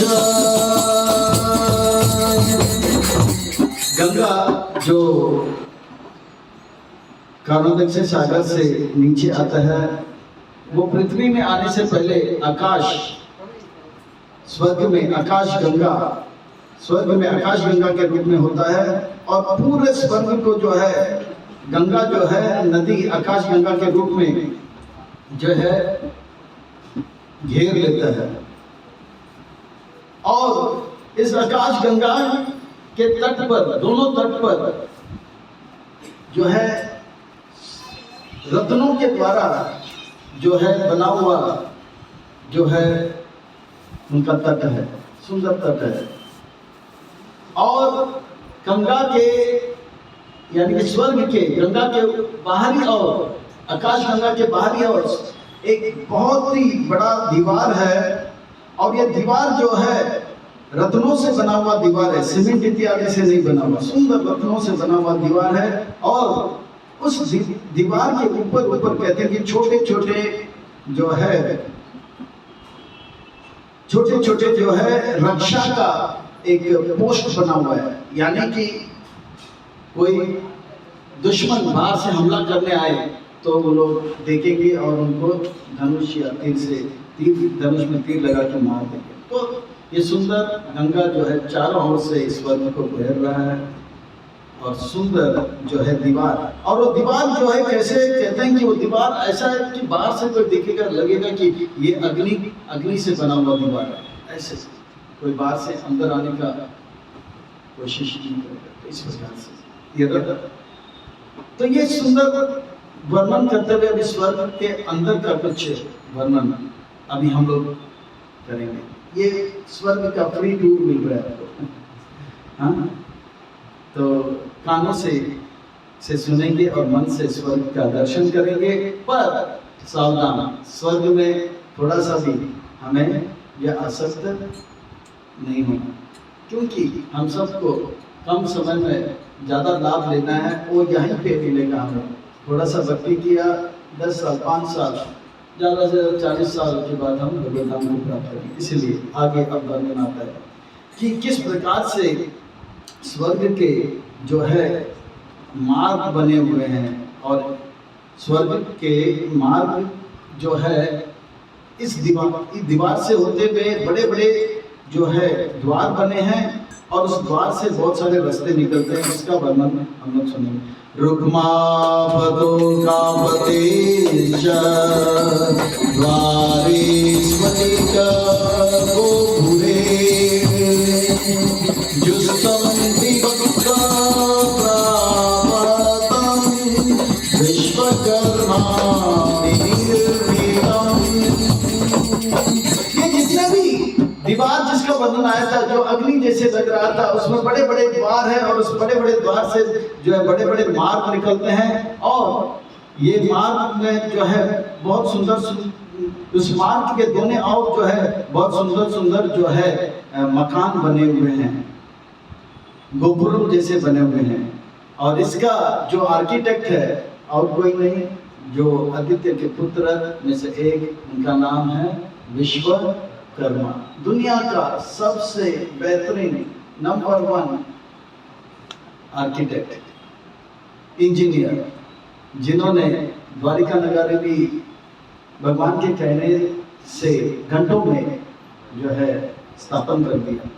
गंगा जो कारणोदक से सागर से नीचे आता है, वो पृथ्वी में आने से पहले आकाश स्वर्ग में आकाश गंगा स्वर्ग में आकाश गंगा के रूप में होता है। और पूरे स्वर्ग को जो है गंगा जो है नदी आकाश गंगा के रूप में जो है घेर लेता है। और इस आकाश गंगा के तट पर, दोनों तट पर जो है रत्नों के द्वारा जो है बना हुआ जो है उनका तट है, सुंदर तट है। और गंगा के यानी कि स्वर्ग के गंगा के बाहरी और आकाश गंगा के बाहरी और एक बहुत ही बड़ा दीवार है। और ये दीवार जो है रत्नों से बना हुआ दीवार है, सीमेंट इत्यादि से नहीं बना हुआ, सुंदर रत्नों से बना हुआ दीवार है। और उस दीवार के ऊपर ऊपर कहते हैं कि छोटे छोटे जो है छोटे छोटे जो है रक्षा का एक पोस्ट बना हुआ है। यानी कि कोई दुश्मन बाहर से हमला करने आए तो वो लोग देखेंगे और उनको धनुष या तीर से धनुष में तीर लगा के मार देंगे। तो ये सुंदर गंगा जो है चारों ओर से इस स्वर्ग को घेर रहा है। और सुंदर जो है दीवार, और वो दीवार जो है कैसे कहते हैं कि वो दीवार ऐसा है कि बाहर से कोई देखेगा लगेगा कि ये अग्नि से बना हुआ दीवार है। ऐसे कोई बाहर से अंदर आने का कोशिश नहीं करेगा। इस प्रकार से ये तो ये सुंदर वर्णन करते हुए अभी स्वर्ग के अंदर का कुछ वर्णन अभी हम लोग करेंगे। ये स्वर्ग का फ्री टूर मिल रहा है आपको, हाँ? तो कानों से सुनेंगे और मन से स्वर्ग का दर्शन करेंगे। पर सावधान, स्वर्ग में थोड़ा सा भी हमें यह आसक्त नहीं होना, क्योंकि हम सबको कम समय में ज़्यादा लाभ लेना है। वो यहीं पे मिलेगा। हमें थोड़ा सा भक्ति किया 10 साल 5 साल, ज़्यादा से ज़्यादा 40 साल के बाद हम भगवत धाम को प्राप्त करेंगे। इसलिए आगे अब वर्णन आता है कि किस प्रकार से स्वर्ग के जो है मार्ग बने हुए हैं। और स्वर्ग के मार्ग जो है इस दीवार से होते हुए बड़े बड़े जो है द्वार बने हैं। और उस द्वार से बहुत सारे रास्ते निकलते हैं। इसका वर्णन हम लोग सुनेंगे। रुक्मावतो कामते च द्वारे स्फटिक गोपुरे जुष्टं विभक्ता प्रापतं विश्वकर्मा निर्मितम्। ये जितने भी दीवार जिसका वर्णन आया था, जो अग्नि जैसे लग रहा था, उसमें बड़े बड़े द्वार हैं। और उस बड़े बड़े द्वार से जो है बड़े बड़े मार्ग निकलते हैं। और ये मार्ग में जो है बहुत सुंदर, उस मार्ग के दोनों ओर जो है बहुत सुंदर सुंदर जो है मकान बने हुए हैं, गोपुरम जैसे बने हुए हैं। और इसका जो आर्किटेक्ट है और कोई नहीं, जो आदित्य के पुत्र में से एक, उनका नाम है कर्मा, दुनिया का सबसे बेहतरीन नंबर 1 आर्किटेक्ट, इंजीनियर, जिन्होंने द्वारिका नगर भी भगवान के कहने से घंटों में जो है स्थापन कर दिया,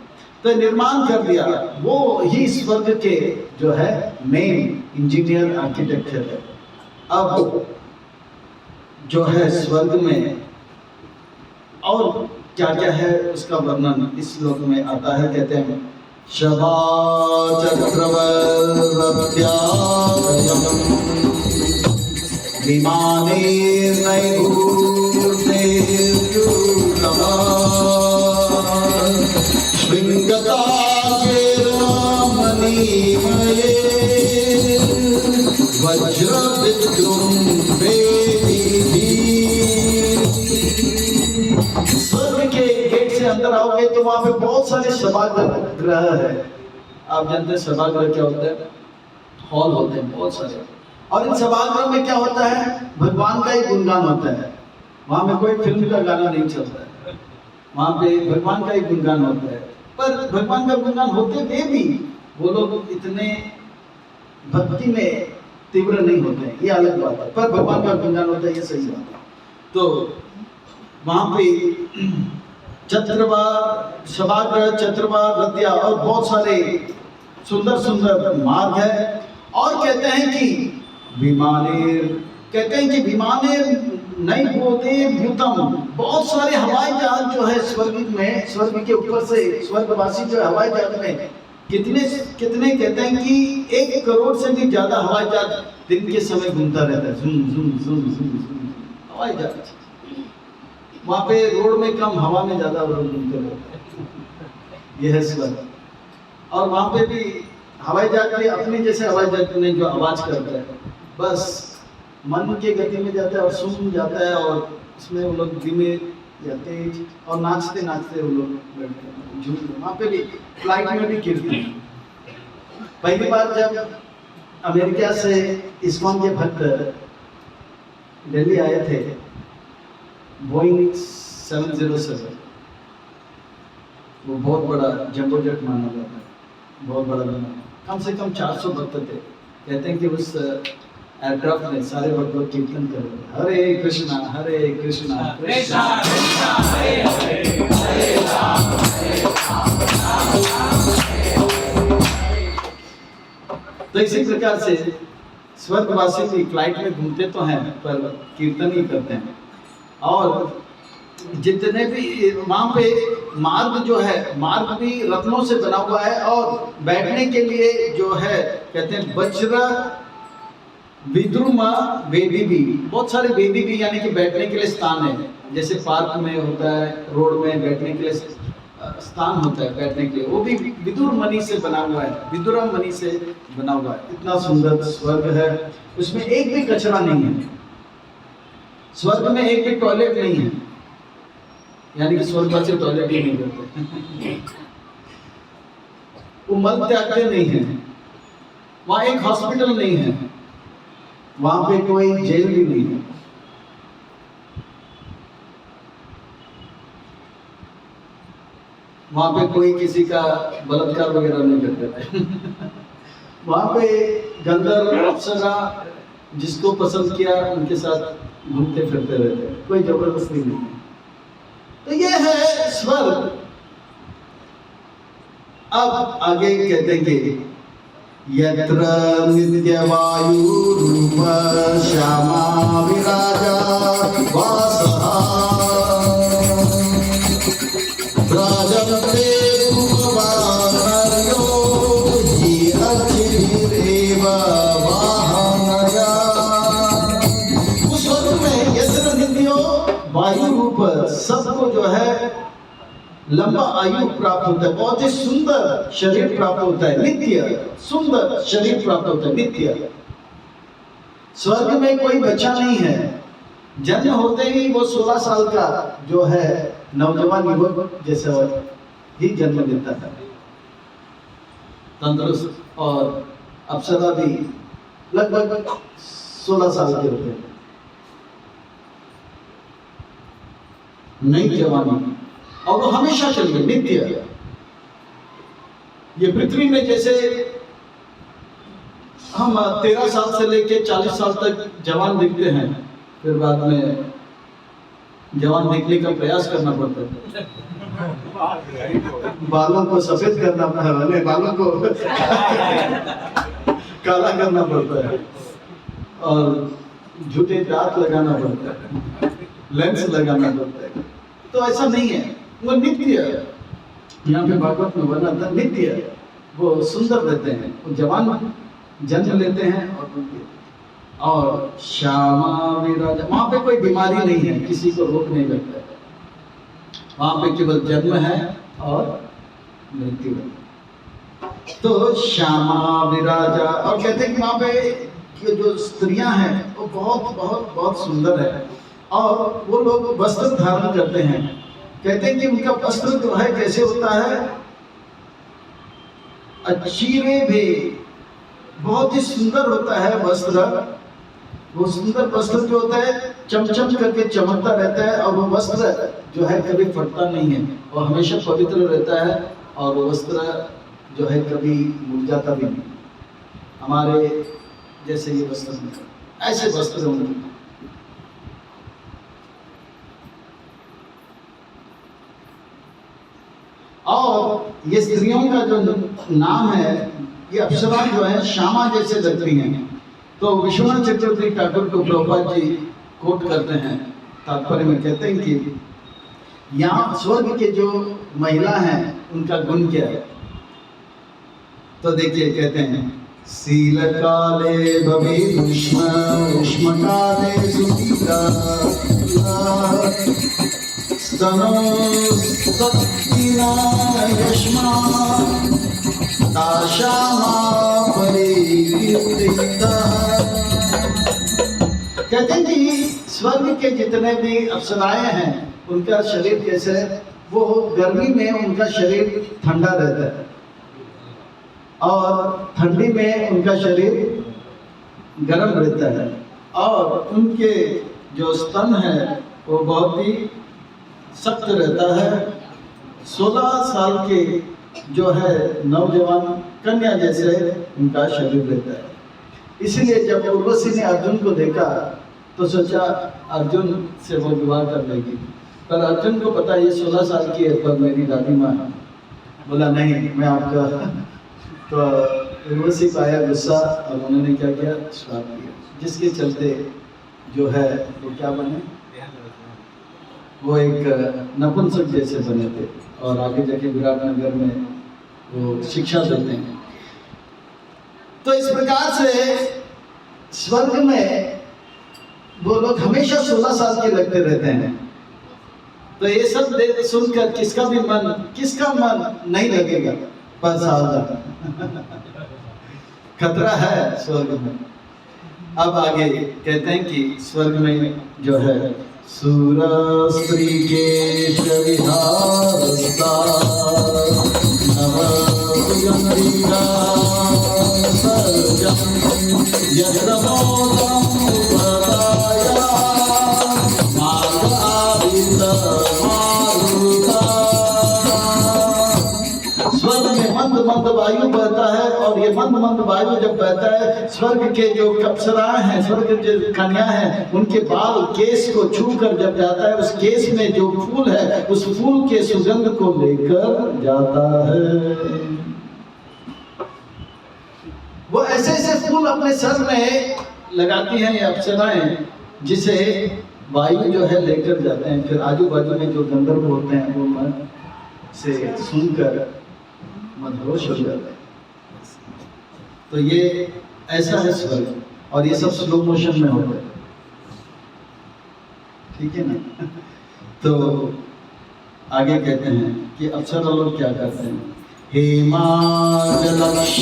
तो निर्माण कर दिया, वो ही स्वर्ग के जो है मेन इंजीनियर आर्किटेक्चर है। अब जो है स्वर्ग में और क्या क्या है उसका वर्णन इस श्लोक में आता है। कहते हैं शबा चक्रवर्त्यायम् विमानेर्नैभूतेर्युतमा शृङ्गताकेरमणिमये वज्रविद्रुम स्वर्ग के गेट से अंदर आओगे तो वहां पे बहुत सारे सभागृह है। आप जानते हैं सभागृह क्या होता है? हॉल होते हैं बहुत सारे, और इन सभागृह में क्या होता है? भगवान का ही गुणगान होता है। वहां में कोई फिल्म का गाना नहीं चलता है, वहां पे भगवान का ही गुणगान होता है। पर भगवान का गुणगान होते हुए भी वो लोग इतने भक्ति में तीव्र नहीं होते हैं, ये अलग बात है। पर भगवान का गुणगान होता है, ये सही बात है। तो वहां पे छत्रवार, सभागृह, छत्रवार, रतिया और बहुत सारे सुंदर सुंदर मार्ग है। और कहते हैं कि विमाने नई बोते युतम, बहुत सारे हवाई जहाज जो है स्वर्ग में, स्वर्ग के ऊपर से स्वर्गवासी जो हवाई जहाज में कितने कहते हैं कि 1 करोड़ से भी ज्यादा हवाई जहाज दिन के समय घूमता रहता है। झुम झुम झुम झुम झुम हवाई जहाज, वहां पे रोड में कम, हवा में ज्यादा लोग घूमते रहते हैं। यह है स्वर्ग। और वहां पे भी हवाई जहाज भी अपने जैसे हवाई जहाज में जो आवाज करता है, बस मन के गति में जाता है और सुन जाता है, और उसमें वो लोग धीमे या तेज और नाचते नाचते वो लोग बैठते हैं, झूमते। वहां पे भी फ्लाइट में भी कीर्तन। पहली बार जब अमेरिका से इस्कॉन के भक्त दिल्ली आए थे, बोइंग 707, वो बहुत बड़ा जंबो जेट माना जाता है, बहुत बड़ा बना, कम से कम 400 भक्त थे। कहते हैं कि उस एयरक्राफ्ट में सारे भक्त लोग कीर्तन कर रहे थे, हरे कृष्णा कृष्णा कृष्णा हरे हरे, हरे राम तो इसी प्रकार से स्वर्गवासी भी फ्लाइट में घूमते तो हैं पर कीर्तन ही करते हैं। और जितने भी वहां पे मार्ग जो है, मार्ग भी रत्नों से बना हुआ है, और बैठने के लिए जो है कहते हैं वज्र विद्रुमा वेदी भी, बहुत सारे वेदी भी, यानी कि बैठने के लिए स्थान है। जैसे पार्क में होता है, रोड में बैठने के लिए स्थान होता है बैठने के लिए, वो भी विदुर मणि से बना हुआ है, विदुरा मणि से बना हुआ है। इतना सुंदर स्वर्ग है, उसमें एक भी कचरा नहीं है, स्वर्ग में एक भी टॉयलेट नहीं है, यानी कि स्वर्गवासी टॉयलेट ही नहीं करते, वो मल त्यागते नहीं है। वहां एक हॉस्पिटल नहीं है, वहां पे कोई जेल भी नहीं है। वहां पे कोई किसी का बलात्कार वगैरह नहीं करते। वहां पे गंधर्व अप्सरा जिसको पसंद किया उनके साथ घूमते फिरते रहते, कोई जबरदस्ती नहीं है। तो ये है स्वर्ग। अब आगे कहते हैं कि यत्र नित्यवायुरूप श्यामा विराजा वासः व्रजन्ते कुमवानर्यो हि अचिभिरेव वाहनया। उस वक्त में यत्र नित्यो वायु रूप, सबको जो है लंबा आयु प्राप्त होता है, बहुत ही सुंदर शरीर प्राप्त होता है, नित्य सुंदर शरीर प्राप्त होता है, नित्य। स्वर्ग में कोई बच्चा नहीं है, जन्म होते ही वो 16 साल का जो है नौजवान युवक जैसा ही जन्म लेता है, तंदुरुस्त, और अप्सरा भी लगभग 16 साल के होते हैं, नई जवानी। और वो हमेशा चलेंगे, नित्य। ये पृथ्वी में जैसे हम 13 साल से लेके 40 साल तक जवान दिखते हैं, फिर बाद में जवान दिखने का प्रयास करना पड़ता है, बालों को सफेद करना पड़ता है, बालों को काला करना पड़ता है और झूठे दांत लगाना पड़ता है, लेंस लगाना पड़ता है। तो ऐसा नहीं है, वो नित्य है। यहाँ पे भागवत में वर्णन था, नित्य है, वो सुंदर रहते हैं, वो जवान जन्म लेते हैं और श्यामा विराज, वहाँ पे कोई बीमारी नहीं है, किसी को रोग नहीं लगता है, वहाँ पे केवल जन्म है और मृत्यु है। तो श्यामा विराजा, और कहते हैं कि वहाँ पे कि जो स्त्रियां हैं वो बहुत बहुत बहुत सुंदर है, और वो लोग वस्त्र धारण करते हैं। कहते हैं कि उनका वस्त्र जो है कैसे होता है, अचीरे भी बहुत ही सुंदर होता है वस्त्र। वो सुंदर वस्त्र जो होता है चमचम करके चमकता रहता है, और वो वस्त्र जो है कभी फटता नहीं है और हमेशा पवित्र रहता है, और वो वस्त्र जो है कभी मुरझाता भी नहीं। हमारे जैसे ये वस्त्र ऐसे वस्त्र होंगे। और ये स्त्रियों का जो नाम है, ये अप्सरा जो है श्यामा जैसे लगती हैं। तो विश्वनाथ चक्रवर्ती ठाकुर को प्रभुपाद जी कोट करते हैं, तात्पर्य में कहते हैं कि यहाँ स्वर्ग के जो महिला हैं उनका गुण क्या है। तो देखिए कहते हैं, शील काले भवि उष्म काले सुंदरा स्तनो सत्तिना यश्मा ताशामा परिकीर्तिता। कहते हैं कि स्वर्ग के जितने भी अप्सराएं हैं उनका शरीर कैसे है, वो गर्मी में उनका शरीर ठंडा रहता है और ठंडी में उनका शरीर गर्म रहता है, और उनके जो स्तन है वो बहुत ही सख्त रहता है। 16 साल के जो है नौजवान कन्या जैसे उनका शरीर रहता है। इसलिए जब उर्वशी ने अर्जुन को देखा तो सोचा अर्जुन से वो विवाह कर लेगी, पर अर्जुन को पता ये 16 साल की है, पर मेरी दादी माँ बोला नहीं मैं आपका। तो उर्वशी का आया गुस्सा और उन्होंने क्या किया, श्राप दिया, जिसके चलते जो है वो क्या बने, वो एक नपुंसक जैसे बने थे, और आगे जाके विराटनगर में वो शिक्षा देते हैं। तो इस प्रकार से स्वर्ग में वो लोग हमेशा 16 साल के लगते रहते हैं। तो ये सब सुनकर किसका मन नहीं लगेगा 5 साल का। खतरा है स्वर्ग में। अब आगे कहते हैं कि स्वर्ग में जो है सूर स्त्री के शविहारस्ता नवसुगंधिका सर्जम यत्र मोदम उपदाया मार्गावित मारुता। स्वर्ग में मंद मंद वायु बहता है, और ये मंद मंद वायु जब बहता है, स्वर्ग के जो अप्सराएं हैं, स्वर्ग के जो कन्या हैं, उनके बाल केश को छू कर जब जाता है, उस केश में जो फूल है उस फूल के सुगंध को लेकर जाता है। वो ऐसे ऐसे फूल अपने सर में लगाती हैं ये अप्सराएं, जिसे वायु जो है लेकर जाते हैं। फिर आजू बाजू में जो गंधर्व होते हैं वो मन से सुनकर मदहोश हो जाते हैं। तो ये ऐसा है स्वर्ग, और ये सब स्लो मोशन में होता है, ठीक है ना। तो आगे कहते हैं कि अप्सरा लोग क्या करते हैं, हेमाचलक्ष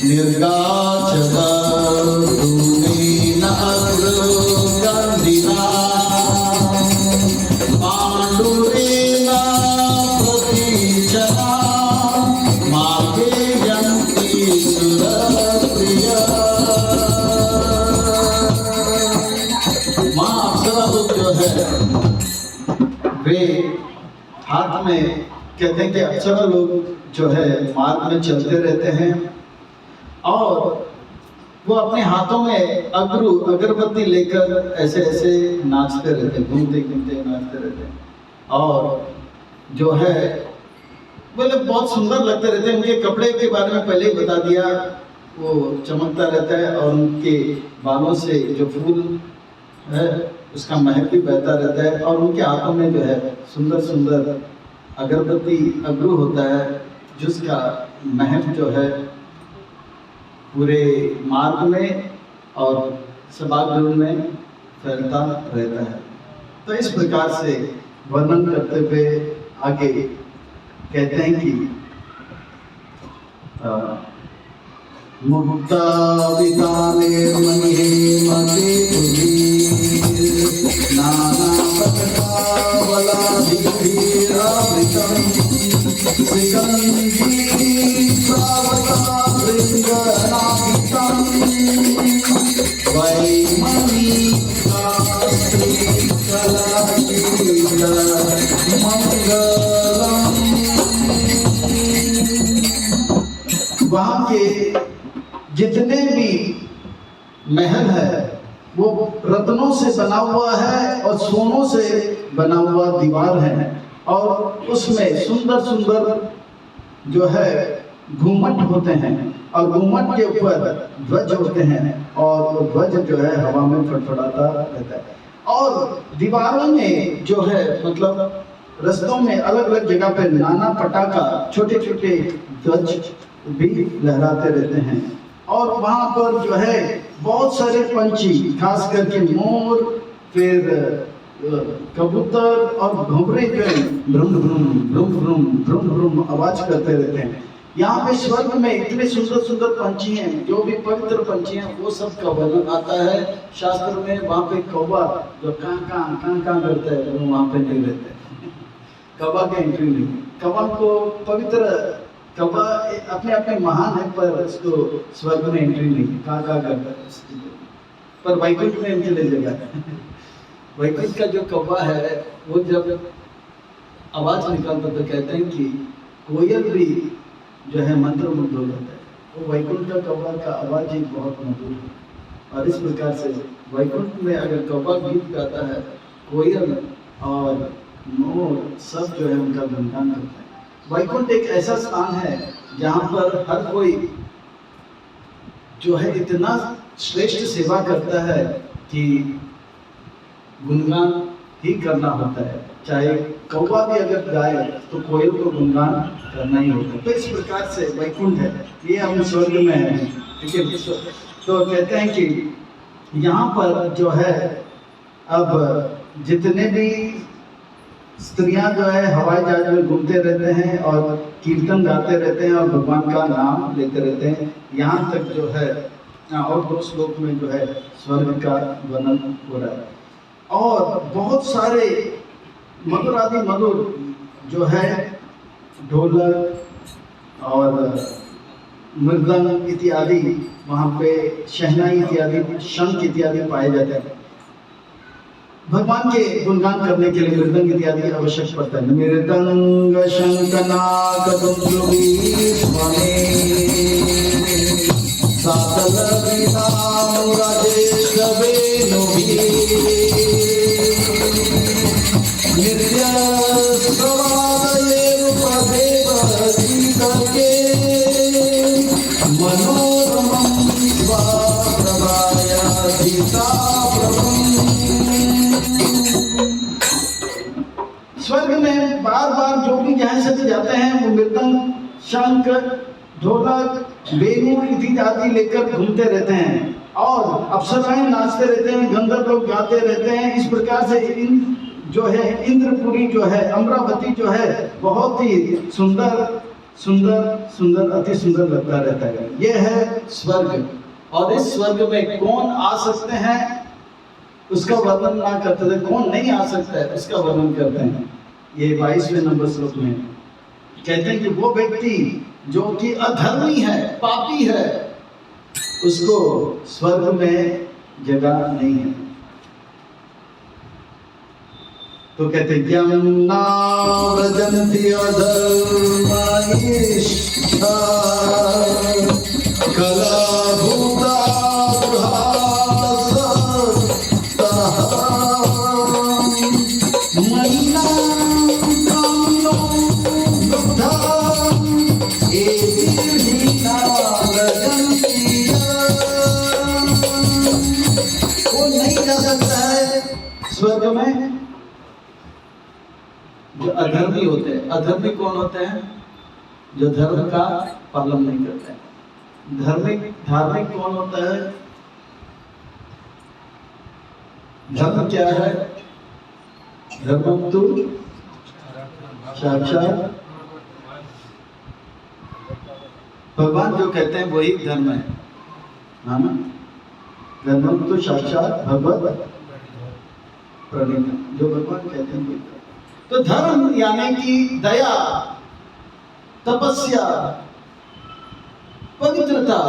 निर्गाचल धूमेन अग्रगंधिना पांडुरेण प्रतीचना मार्गे यन्ति सुरप्रिया। माँ अप्सरा लोग जो है हाथ में कहते हैं कि अक्सर लोग जो है मार्ग में चलते रहते हैं और वो अपने हाथों में अगरबत्ती लेकर ऐसे ऐसे नाचते रहते हैं, घूमते घूमते नाचते रहते हैं और जो है बोले बहुत सुंदर लगते रहते हैं। उनके कपड़े के बारे में पहले ही बता दिया, वो चमकता रहता है और उनके बालों से जो फूल है उसका महक भी बहता रहता है और उनके हाथों में जो है सुंदर सुंदर अगरबत्ती अगरू होता है जिसका महक जो है पूरे मार्ग में और सभागृह में फैलता रहता है। तो इस प्रकार से वर्णन करते हुए आगे कहते हैं कि मुक्ता विताने महे मते नाना पटकावला धीरावृतम सिकंदी सावता भृंगनाभितम वैमनी शास्त्री कलागीत मंगलम। वहाँ के जितने भी महल है वो रत्नों से बना हुआ है और सोनों से बना हुआ दीवार है और उसमें सुंदर सुंदर जो है घूमट होते हैं और घूमट के ऊपर ध्वज होते हैं और ध्वज जो है हवा में फड़फड़ाता रहता है और दीवारों में जो है मतलब रस्तों में अलग अलग जगह पे नाना पटाखा छोटे छोटे ध्वज भी लहराते रहते हैं और वहाँ पर जो है बहुत सारे पंछी खास करके मोर फिर कबूतर और घोंघरे जो भ्रुम भ्रुम भ्रुम भ्रुम भ्रुम भ्रुम आवाज करते रहते हैं। यहाँ पे स्वर्ग में इतने सुंदर सुंदर पंछी हैं, जो भी पवित्र पंछी हैं वो सब का वर्णन आता है शास्त्र में। वहाँ पे कौवा जो कां करता है वो वहाँ पे नहीं रहता है, कौवा का एंट्री नहीं। कौवा को पवित्र कौवा अपने अपने महान है पर उसको स्वर्ग में एंट्री नहीं, कां करता है पर वैकुंठ में एंट्री ले जगह। वैकुंठ का जो कौवा है वो जब आवाज निकालता तो कहते हैं कि कोयल भी जो है मंत्रमुग्ध हो जाता है। वो वैकुंठ का कौवा का आवाज ही बहुत मधुर है और इस प्रकार से वैकुंठ में अगर कौवा गीत गाता है, कोयल और मोर सब जो है उनका गुणगान करता है। वैकुंठ एक ऐसा स्थान है जहाँ पर हर कोई जो है इतना श्रेष्ठ सेवा करता है कि गुणगान ही करना होता है। चाहे कौवा भी अगर गाए तो कोयल को गुणगान करना ही होता है। तो इस प्रकार से वैकुंठ है, ये हम स्वर्ग में है, ठीक है। तो कहते हैं कि यहाँ पर जो है अब जितने भी स्त्रियां जो है हवाई जहाज में घूमते रहते हैं और कीर्तन गाते रहते हैं और भगवान का नाम लेते रहते हैं। यहाँ तक जो है और 2 श्लोक में जो है स्वर्ग का वर्णन हो रहा है और बहुत सारे मधुर आदि मधुर जो है ढोलक और मृदंग इत्यादि, वहाँ पे शहनाई इत्यादि, शंख इत्यादि पाए जाते हैं। भगवान के गुणगान करने के लिए मृदंग इत्यादि आवश्यक पड़ता है। मृदंग शंखनाद स्वर्ग में बार बार जो भी जहाँ से भी जाते हैं वो मृदंग, शंख, ढोलक, वेणु इत्यादि लेकर घूमते रहते हैं और अप्सराएं नाचते रहते हैं, गंधर्व लोग गाते रहते हैं। इस प्रकार से इन जो है इंद्रपुरी जो है अमरावती जो है बहुत ही सुंदर सुंदर सुंदर अति सुंदर लगता रहता है। यह है स्वर्ग और इस स्वर्ग में कौन आ सकते हैं उसका वर्णन ना करते थे, कौन नहीं आ सकता है उसका वर्णन करते हैं। ये 22वें नंबर श्लोक में कहते हैं कि वो व्यक्ति जो कि अधर्मी है, पापी है, उसको स्वर्ग में जगह नहीं है। तो कहते यमुना व्रजन्ति अधर्मायिष्ठा कलाभूता दुहासस्तः मय्यां कामिनो मुग्धा एतिर्हीना व्रजन्ति वो नहीं जा सकता है स्वर्ग में जो अधर्मी होते हैं। अधर्मी कौन होते हैं? जो धर्म का पालन नहीं करते हैं। धार्मिक कौन होता है? धर्म क्या है? धर्म तो साक्षात भगवान जो कहते हैं वही धर्म है ना। धर्म तो साक्षात भगवत प्रणीत, जो भगवान कहते हैं वही। तो धर्म यानी कि दया, तपस्या, पवित्रता,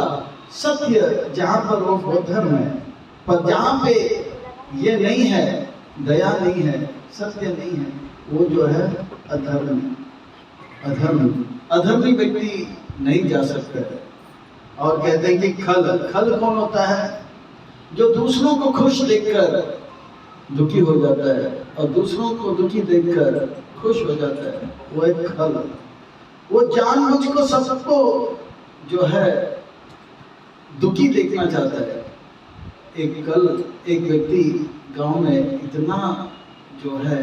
सत्य, जहां पर वो धर्म है। पर जहां पे ये नहीं है, दया नहीं है, सत्य नहीं है, वो जो है अधर्म। अधर्मी व्यक्ति नहीं जा सकता है। और कहते हैं कि खल कौन होता है? जो दूसरों को खुश देखकर दुखी हो जाता है और दूसरों को दुखी देखकर खुश हो जाता है, वो एक खल। वो जानबूझ को सबको जो है दुखी देखना चाहता है। एक व्यक्ति गांव में इतना जो है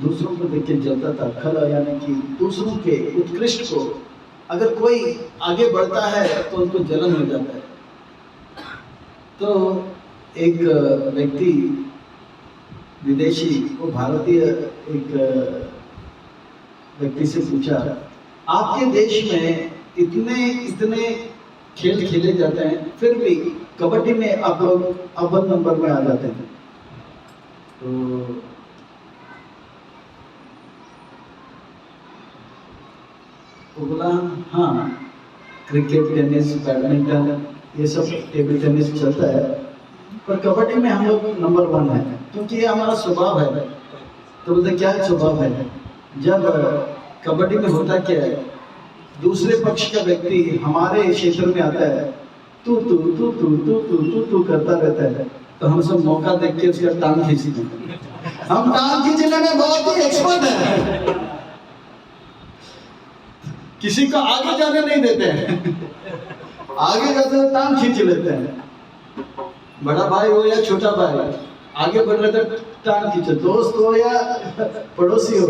दूसरों को देख के जलता था। खल यानी कि दूसरों के उत्कृष्ट को अगर कोई आगे बढ़ता है तो उनको जलन हो जाता है। तो एक व्यक्ति विदेशी, वो भारतीय एक व्यक्ति से पूछा, आपके देश में इतने खेल खेले जाते हैं, फिर भी कबड्डी में आप लोग अव्वल नंबर में आ जाते हैं। तो वो बोला हाँ, क्रिकेट, टेनिस, बैडमिंटन, ये सब टेबल टेनिस चलता है, पर कबड्डी में हम लोग नंबर 1 है, क्योंकि ये हमारा स्वभाव है। तो बोलते क्या स्वभाव है? जब कबड्डी में होता क्या है, दूसरे पक्ष का व्यक्ति हमारे क्षेत्र में आता है, तू तू तू तू तू तू तू तू करता रहता है, तो हम सब मौका देख के उसका टांग खींचते हैं। हम टांग खींचने में बहुत ही एक्सपर्ट हैं। किसी को आगे जाने नहीं देते हैं, आगे जाते हैं टांग खींच लेते हैं। बड़ा भाई हो या छोटा भाई, आगे बढ़ रहे थे टांग खींचो। दोस्त हो या पड़ोसी हो,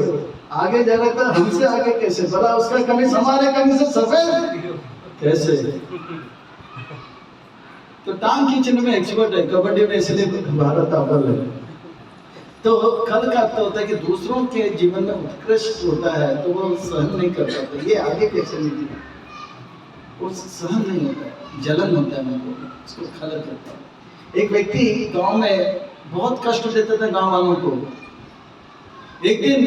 आगे जा रहा था, हमसे आगे कैसे? भला उसका कमीज हमारे कमीज से सफेद कैसे? तो टांग खींचने में एक्सपर्ट है कबड्डी में, इसलिए भारत अव्वल है। तो कल का अर्थ होता है कि दूसरों के जीवन में उत्कृष्ट होता है तो वो सहन नहीं कर पाता। ये आगे कैसे नहीं, वो सहन नहीं होता है, जलन होता है, उसको खलल करता है। एक व्यक्ति गांव में बहुत कष्ट देता था गांव वालों को। एक दिन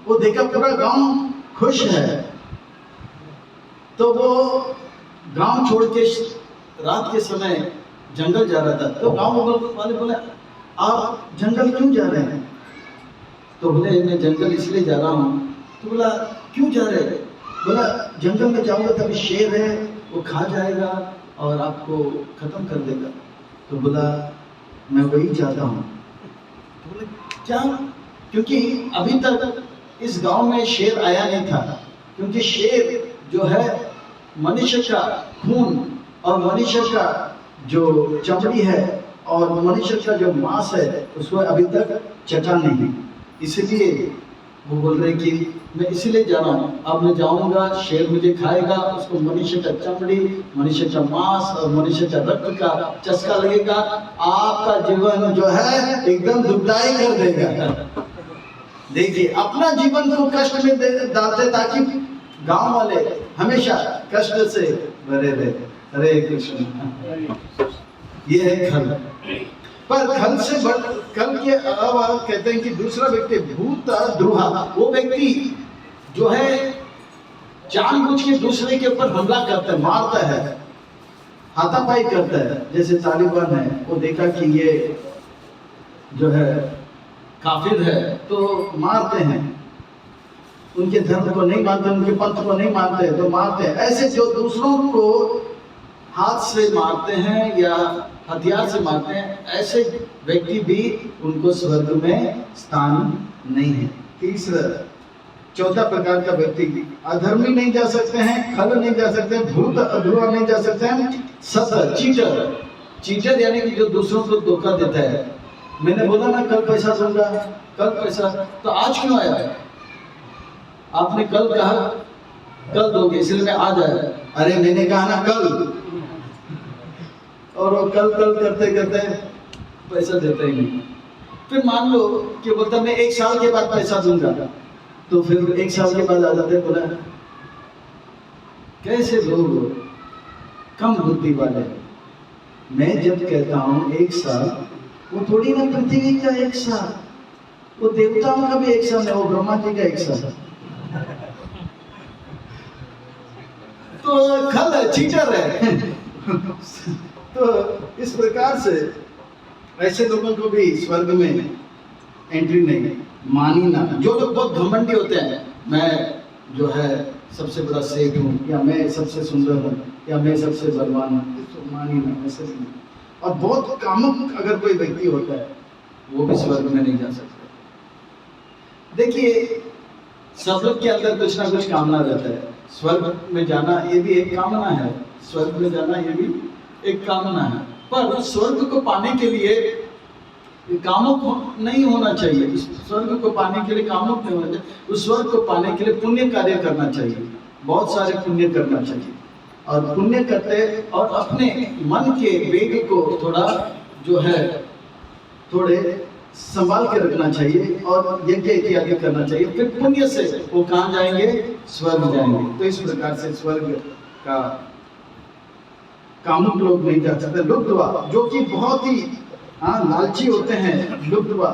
वो देखा पूरा गांव खुश है, तो वो गांव छोड़ के रात के समय जंगल जा रहा था। तो गांव वाले बोले आप जंगल क्यों जा रहे हैं? तो बोले मैं जंगल इसलिए जा रहा हूँ। तो बोला क्यों जा रहे हैं? बोला जंगल में जाऊंगा तभी शेर है, वो खा जाएगा और आपको खत्म कर देगा। तो बोला मैं वही चाहता हूँ। तो बोले क्या? क्योंकि अभी तक इस गांव में शेर आया नहीं था, क्योंकि शेर जो है मनुष्य का खून और मनुष्य का जो चमड़ी है और मनुष्य का जो मांस है उसको अभी तक चटा नहीं। इसलिए वो बोल रहे कि मैं इसलिए जा रहा हूँ, अब मैं जाऊंगा, शेर मुझे खाएगा, उसको मनुष्य का चमड़ी, मनुष्य का मांस और मनुष्य का रक्त का चस्का लगेगा, आपका जीवन जो है एकदम दुखदाई कर देगा। देखिए अपना जीवन को कष्ट में डालते ताकि गांव वाले हमेशा कष्ट से भरे रहे। हरे कृष्ण। ये है खल। पर खल से खल के अलावा कहते हैं कि दूसरा व्यक्ति भूत द्रोहा, वो व्यक्ति जो है जानबूझ के दूसरे के ऊपर हमला करता है, मारता है, हाथापाई करता है। जैसे तालिबान है, वो देखा कि ये जो है काफिर है तो मारते हैं, उनके धर्म को नहीं मानते, उनके पंथ को नहीं मानते तो मारते हैं। ऐसे जो दूसरों को हाथ से मारते हैं या हथियार से मारते हैं, ऐसे व्यक्ति भी उनको स्वर्ग में स्थान नहीं है। तीसरा चौथा प्रकार का व्यक्ति, अधर्मी नहीं जा सकते हैं, खल नहीं जा सकते, भूत अधूरा नहीं जा सकते हैं, सत चीटर। चीटर यानी कि जो दूसरों को धोखा देता है। मैंने बोला ना कल पैसा दूंगा, कल पैसा, तो आज क्यों आया? आपने कल कहा कल दोगे, इसलिए मैं आज आया। अरे मैंने कहा ना कल, और वो कल कल करते करते पैसा देते ही नहीं। फिर मान लो कि बोलता मैं 1 साल के बाद पैसा दूंगा, तो फिर 1 साल के बाद आ जाते। बोला कैसे लोग कम बुद्धि वाले। मैं जब कहता हूँ 1 साल, वो थोड़ी ना पृथ्वी का 1 साल, वो देवताओं का भी 1 साल है, वो ब्रह्मा जी का 1 साल। तो खल है, चीटर है। तो इस प्रकार से ऐसे लोगों को भी स्वर्ग में एंट्री नहीं, मानी ना। जो लोग बहुत घमंडी होते हैं, मैं जो है सबसे बड़ा सेठ हूँ, या मैं सबसे सुंदर हूँ, या मैं सबसे बलवान हूँ, इसको मानी ना, ऐसे नहीं। और बहुत कामुक अगर कोई व्यक्ति होता है, वो भी स्वर्ग में नहीं जा सकता। देखिए सब लोग के अंदर कुछ ना कुछ कामना रहता है। स्वर्ग में जाना ये भी एक कामना है, स्वर्ग में जाना ये भी एक कामना है। पर स्वर्ग को पाने के लिए कामुक नहीं होना चाहिए। स्वर्ग को पाने के लिए कामुक नहीं होना चाहिए। उस स्वर्ग को पाने के लिए पुण्य कार्य करना चाहिए, बहुत सारे पुण्य करना चाहिए। और पुण्य करते और अपने मन के वेग को थोड़ा जो है थोड़े संभाल के रखना चाहिए, और यज्ञ इत्यादि करना चाहिए। फिर पुण्य से वो कहाँ जाएंगे? स्वर्ग जाएंगे। तो इस प्रकार से स्वर्ग का कामुक लोग नहीं जा सकते। लुब्धवा, जो कि बहुत ही लालची होते हैं, लुब्धवा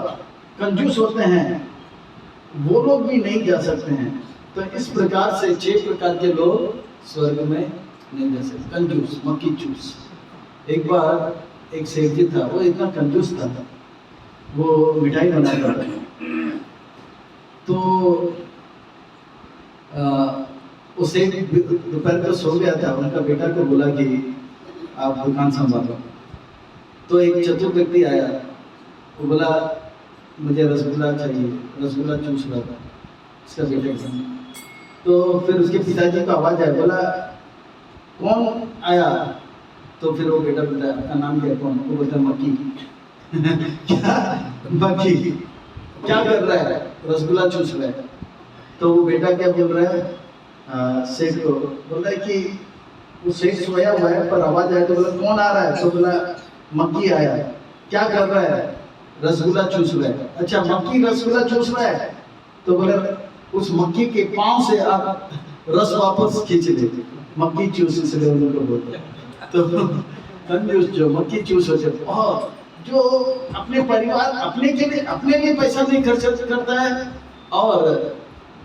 कंजूस होते हैं, वो लोग भी नहीं जा सकते हैं। तो इस प्रकार से 6 प्रकार के लोग स्वर्ग में नहीं जा सकते। कंजूस, मक्खी चूस। एक बार एक सेठ जी था, वो इतना कंजूस था, वो मिठाई बनाता था। तो उसे दोपहर को सो गया था। उनका बेटा को बोला कि आप दुकान संभालो। तो एक चतुर व्यक्ति आया, वो बोला मुझे रसगुल्ला चाहिए, रसगुल्ला चूस रहा था इसका बेटा। तो फिर उसके पिताजी को आवाज आई, बोला कौन आया? तो फिर वो बेटा बोलता है आपका नाम क्या? कौन? वो बोलता है मक्खी। क्या मक्खी? क्या कर रहा है? रसगुल्ला चूस रहा है। तो वो बेटा क्या बोल रहा है सेठ को? बोल रहा है कि वो सेठ सोया हुआ है, पर आवाज आया तो बोला कौन आ रहा है? तो बोला मक्खी आया। क्या कर रहा है? रसगुल्ला चूस रहा है। अच्छा, मक्खी रसगुल्ला चूस रहा है, तो बोले उस मक्खी के पांव से आप रस वापस खींच लेते। मक्खी चूस इसलिए उनको बोलते हैं। तो कंजूस जो मक्खी चूस हो जाए, और जो अपने परिवार अपने लिए पैसा नहीं खर्च करता है, और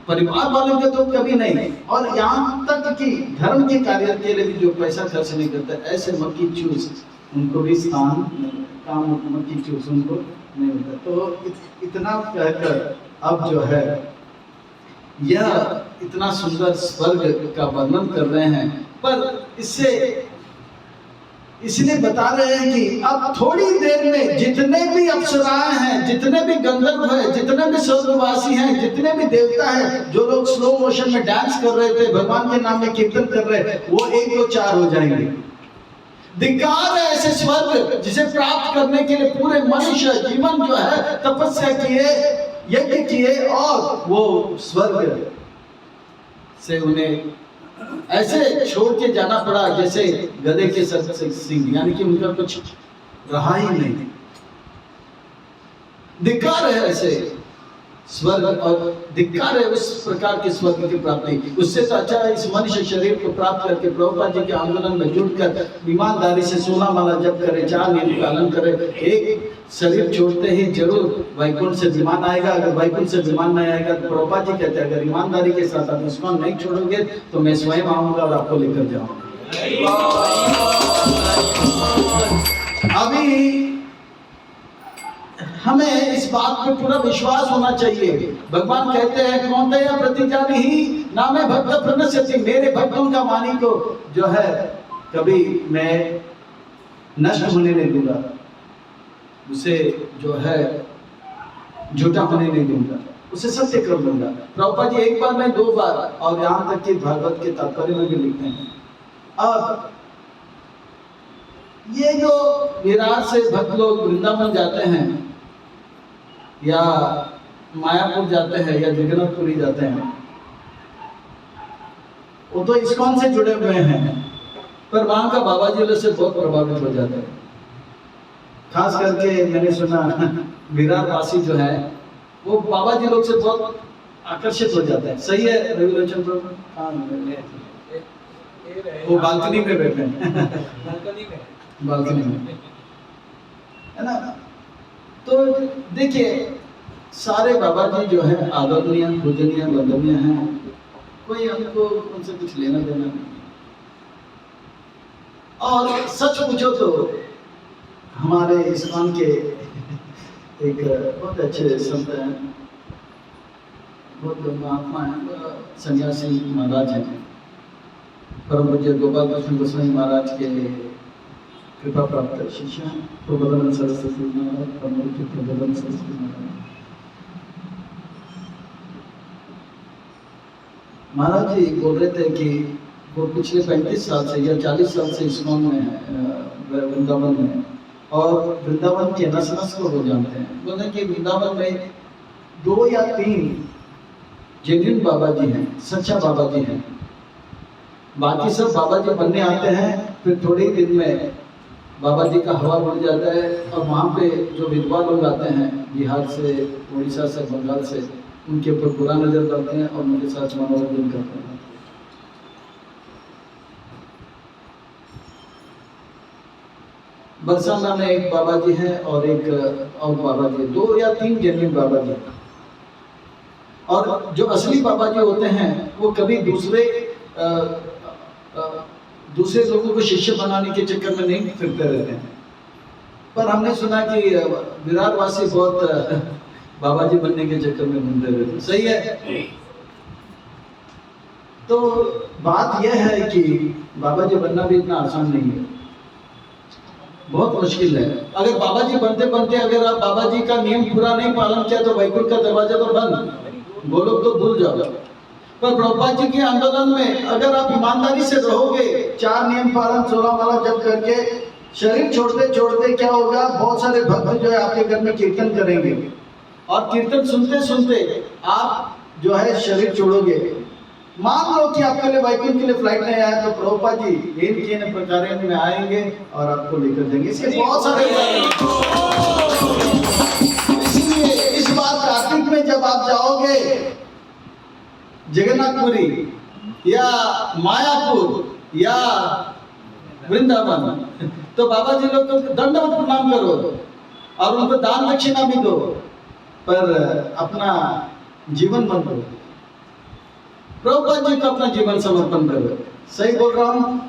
परिवार वालों के तो कभी नहीं, और यहाँ तक कि धर्म के कार्य के लिए भी जो पैसा खर्च नहीं करता, ऐसे मक्खी चूस उनको भी स्थान काम मक्खी चूस उनको नहीं मिलता। तो इतना कहकर अब जो है यह इतना सुंदर स्वर्ग का वर्णन कर रहे हैं, पर इससे इसलिए बता रहे हैं कि अब थोड़ी देर में जितने भी अप्सराएं हैं, जितने भी गंधर्व हैं, जितने भी स्वर्गवासी हैं, जितने भी देवता हैं, जो लोग स्लो मोशन में डांस कर रहे थे, भगवान के नाम में कीर्तन कर रहे हैं, वो 1 2 4 हो जाएंगे। धिक्कार है ऐसे स्वर्ग जिसे प्राप्त करने के लिए पूरे मनुष्य जीवन जो है तपस्या किए, यज्ञ किए, और वो स्वर्ग से उन्हें ऐसे छोड़ के जाना पड़ा जैसे गधे के सर से सिंह, यानी कि उनका कुछ रहा ही नहीं। धिक्कार है ऐसे स्वर्ग, और धिक्कार है उस प्रकार के स्वर्ग की प्राप्ति। उससे तो अच्छा है इस मनुष्य शरीर को प्राप्त करके प्रभुपाद जी के आंदोलन में जुटकर ईमानदारी से 16 माला जप करे, 4 नियम पालन करे, एक शरीर छोड़ते ही जरूर वैकुंठ से विमान आएगा। अगर वैकुंठ से विमान नहीं आएगा तो प्रभुपाद जी कहते हैं अगर ईमानदारी के साथ आप इसको नहीं छोड़ोगे तो मैं स्वयं आऊंगा और आपको लेकर जाऊंगा। अभी हमें इस बात पे पूरा विश्वास होना चाहिए। भगवान कहते हैं कौन्तेय प्रतिजानी ही नामे भक्त प्रणश्यति, मेरे भक्तों का वाणी को जो है कभी मैं नष्ट होने नहीं दूंगा, उसे जो है झूठा होने नहीं दूंगा, उसे सत्य कर दूंगा। प्रभुपाद जी एक बार नहीं 2 बार और यहाँ तक कि भागवत के तात्पर्य में भी लिखते हैं। अब ये जो विरार से भक्त लोग वृंदावन जाते हैं या मायापुर जाते हैं या जगन्नाथपुरी जाते हैं, वो तो इस्कॉन से जुड़े हुए हैं, पर वहां का बाबा जी से बहुत प्रभावित हो जाते हैं। खास करके मैंने सुना विरार वासी जो है वो बाबा जी लोग से बहुत आकर्षित हो जाते हैं। सही है रविलोचन प्रभु? हाँ, वो बालकनी में बैठे हैं बालकनी में, है ना। तो देखिए सारे बाबा जी जो है आदरणीय, पूजनीय, वंदनीय हैं, कोई हमको उनसे कुछ लेना देना नहीं। और सच पूछो तो हमारे इस्कॉन के एक बहुत अच्छे संत हैं, बहुत महात्मा हैं, सन्यासी महाराज हैं, परम पूज्य गोपाल कृष्ण गोस्वामी महाराज के कृपा प्राप्त शिष्य हैं प्रबोधानंद सरस्वती महाराज, परम पूज्य प्रबोधानंद सरस्वती महाराज जी बोल रहे थे कि वो पिछले 35 साल से या 40 साल से इस्कॉन में है, वृंदावन में, और वृंदावन के नस नस को वो जानते हैं। बोलते कि वृंदावन में 2 या 3 जेन्युइन बाबा जी हैं, सच्चा बाबा जी हैं, बाकी सब बाबा जी बनने आते हैं, फिर थोड़े ही दिन में बाबा जी का हवा उड़ जाता है, और वहाँ पे जो विधवा लोग आते हैं बिहार से, उड़ीसा से, बंगाल से, उनके ऊपर बुरा नजर डालते हैं और उनके साथ मनोरंजन करते हैं। बरसाना में एक बाबा जी हैं और एक और बाबा जी, 2 या 3 जेन्युइन बाबा जी। और जो असली बाबा जी होते हैं वो कभी दूसरे लोगों को शिष्य बनाने के चक्कर में नहीं फिरते रहते हैं। पर हमने सुना कि विरार वासी बहुत बाबा जी बनने के चक्कर में घूमते रहते। सही है? तो बात यह है कि बाबा जी बनना भी इतना आसान नहीं है, बहुत मुश्किल है। अगर बाबा जी बनते बनते अगर आप बाबा जी का नियम पूरा नहीं पालन किया तो वैकुंठ का दरवाजा तो बंद, गोलोक तो भूल जाओ। पर प्रभुपाद जी के आंदोलन में अगर आप ईमानदारी से रहोगे, 4 नियम पालन, 16 माला जप करके, शरीर छोड़ते छोड़ते क्या होगा, बहुत सारे भक्त जो है आपके घर में कीर्तन करेंगे, और कीर्तन सुनते सुनते आप जो है शरीर छोड़ोगे। मान लो कि आपके लिए वैकुंठ के लिए फ्लाइट नहीं आया तो प्रभुपाद जी इन प्रकार में आएंगे और आपको लेकर जाएंगे। इसके बहुत सारे इसलिए इस बार कार्तिक में जब आप जाओगे जगन्नाथपुरी या मायापुर या वृंदावन, तो बाबा जी लोग को दंडवत प्रणाम करो और उनको दान दक्षिणा भी दो, पर अपना जीवन मत दो। प्रभुपाद जी को अपना जीवन समर्पण करो। सही बोल रहा हूँ?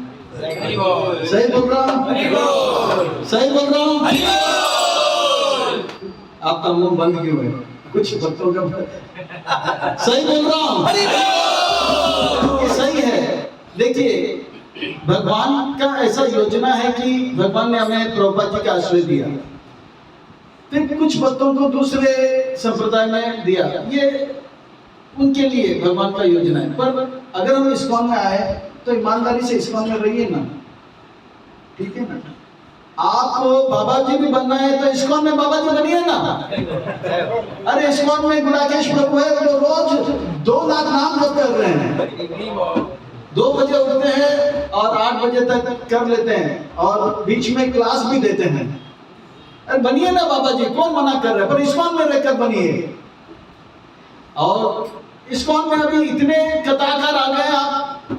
सही बोल रहा हूँ? सही बोल रहा हूँ? आपका मुंह बंद क्यों है? कुछ भक्तों का सही बोल रहा हूँ? ये सही है। देखिए भगवान का ऐसा योजना है कि भगवान ने हमें प्रभुपाद जी का आश्रय दिया, फिर कुछ भक्तों को दूसरे संप्रदाय में दिया, ये उनके लिए भगवान का योजना है। पर अगर हम इस्कॉन में आए तो ईमानदारी से इस्कॉन में रहिए ना, ठीक है ना। आपको बाबा जी भी बनना है तो इस्कॉन में बाबा जी बनिए ना। अरे इस्कॉन में गुणाकेश प्रभु है जो रोज 2 लाख नाम जप कर रहे हैं, 2 बजे उठते हैं और 8 बजे तक कर लेते हैं और बीच में क्लास भी देते हैं। अरे बनिए ना बाबा जी, कौन मना कर रहा है, पर इस्कॉन में रहकर बनिए। और इस्कॉन में अभी इतने कथाकार आ गए, आप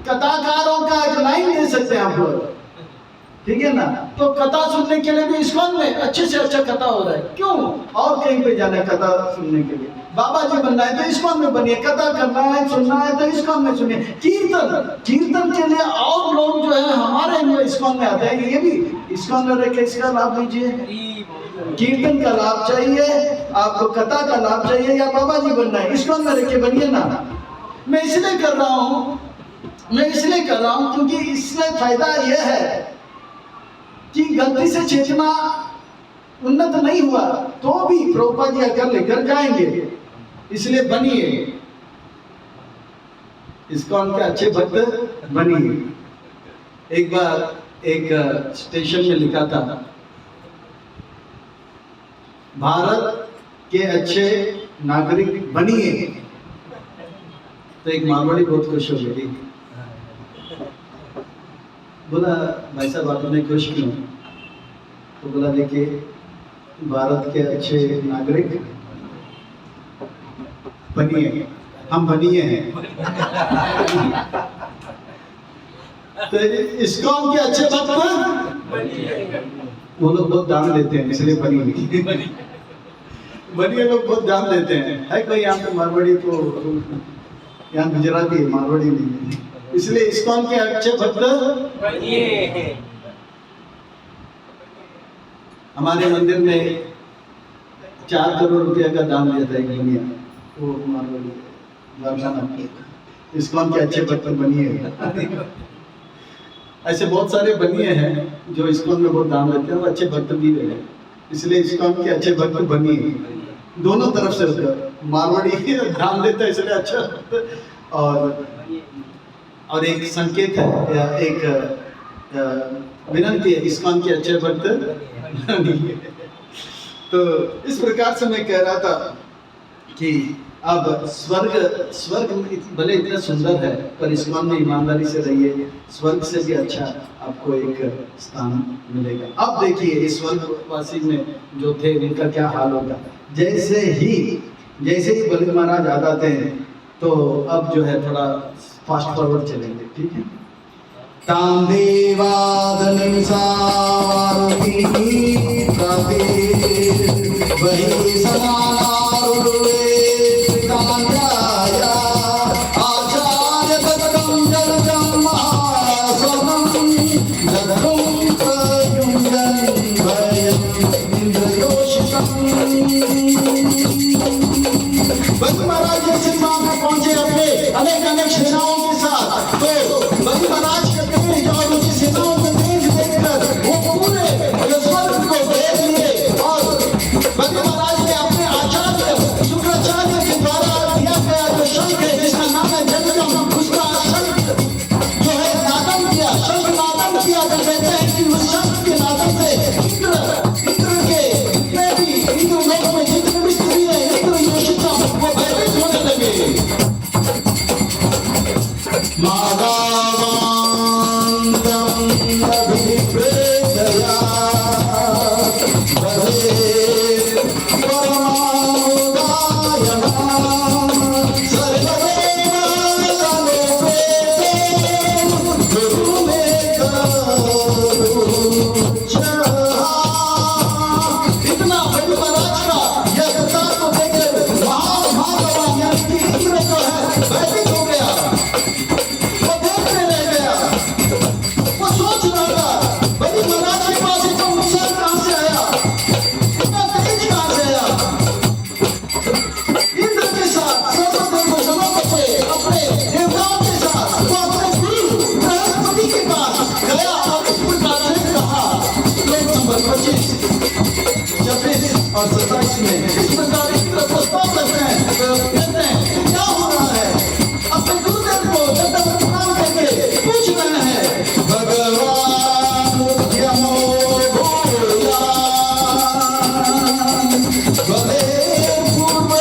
कथाकारों का एक लाइन दे सकते हैं आप लोग, ठीक है ना। तो कथा सुनने के लिए भी इस्कॉन में अच्छे से अच्छा कथा हो रहा है, क्यों और कहीं पे जाना है कथा सुनने के लिए? बाबा जी बनना है तो इस्कॉन में बनिए, कथा करना है सुनना है तो इस्कॉन में सुनिए। कीर्तन के लिए और लोग जो है हमारे इस्कॉन में आते हैं, ये भी इस्कॉन में रह के इसका लाभ लीजिए। कीर्तन का लाभ चाहिए, आपको कथा का लाभ चाहिए, या बाबा जी बनना है, इसको में रख के बनिए ना। मैं इसलिए कर रहा हूं क्योंकि इसमें फायदा यह है कि गलती से चेतना उन्नत नहीं हुआ तो भी प्रभुपाद जी अगर लेकर जाएंगे, इसलिए बनिए, इस्कॉन के अच्छे भक्त बनिए। एक बार एक स्टेशन में लिखा था, भारत के अच्छे नागरिक बनिए, तो एक मारवाड़ी बहुत खुश हो गई, बोला भाई साहब आपने खुश क्यों? तो बोला देखिए, भारत के अच्छे नागरिक बनिए, हम बनिए हैं। तो इस्कॉन के अच्छे भक्त वो लोग बहुत दान देते हैं, इसलिए बनिए। बनिए लोग बहुत दान देते हैं। है कोई यहाँ पे मारवाड़ी? तो यहाँ गुजराती है, मारवाड़ी नहीं है, इसलिए इस्कॉन के अच्छे भक्त बनिए। हमारे मंदिर में 4 करोड़ रुपया का दान दिया था एक बनिया, वो मारवाड़ी, इस्कॉन के अच्छे भक्त बनिए। ऐसे बहुत सारे बनिए हैं जो इस्कॉन में बहुत दान देते हैं और अच्छे भक्त भी रहे, इसलिए इस्कॉन के अच्छे भक्त बनिए। दोनों तरफ से होकर मारवाड़ी दान देता है इसलिए अच्छा भक्त, और एक संकेत है या एक विनंती है, इस्कॉन के अच्छे भक्त बनिए। तो इस प्रकार से मैं कह रहा था कि अब स्वर्ग भले इतना सुंदर है, पर इस्कॉन में ईमानदारी से रहिए, स्वर्ग से भी अच्छा आपको एक स्थान मिलेगा। अब देखिए इस स्वर्गवासी में जो थे उनका क्या हाल होगा। जैसे ही बलि महाराज आ जाते हैं, तो अब जो है थोड़ा फास्ट फॉरवर्ड चलेंगे, ठीक है। तांदेवादन सारुति वही समानारुवे कांजाया आचार्य भक्तम जलजम महासवम जगम प्रयुंजन भयम इंद्रयोषितम। बलि महाराज जिस सीमा में पहुंचे अपने अनेक सेनाओं के साथ, तो बलि महाराज के तेज और उनकी सेनाओं के तेज देखकर वो पूरे स्वर्ग को देख लिए, और बलि महाराज ने अपने आचार्य शुक्राचार्य के द्वारा दिया गया जो शंख है, जिसका नाम है जलजम, उसका शंख जो है नादम किया, शंख नादम किया। तो कहते हैं कि उस शंख के नादम से इंद्र के जितने भी इंद्र लोक में जितने भी स्त्री है, इंद्र योषितम, वो भयभीत होने लगे। मादावांतम अभिप्रेतया और 27 में इस प्रकार इंद्र प्रस्ताव करते हैं, कहते हैं क्या हो रहा है। अपने गुरुदेव को दंडवत प्रणाम करके पूछ रहे हैं, भगवान यमो भूया भले पूर्व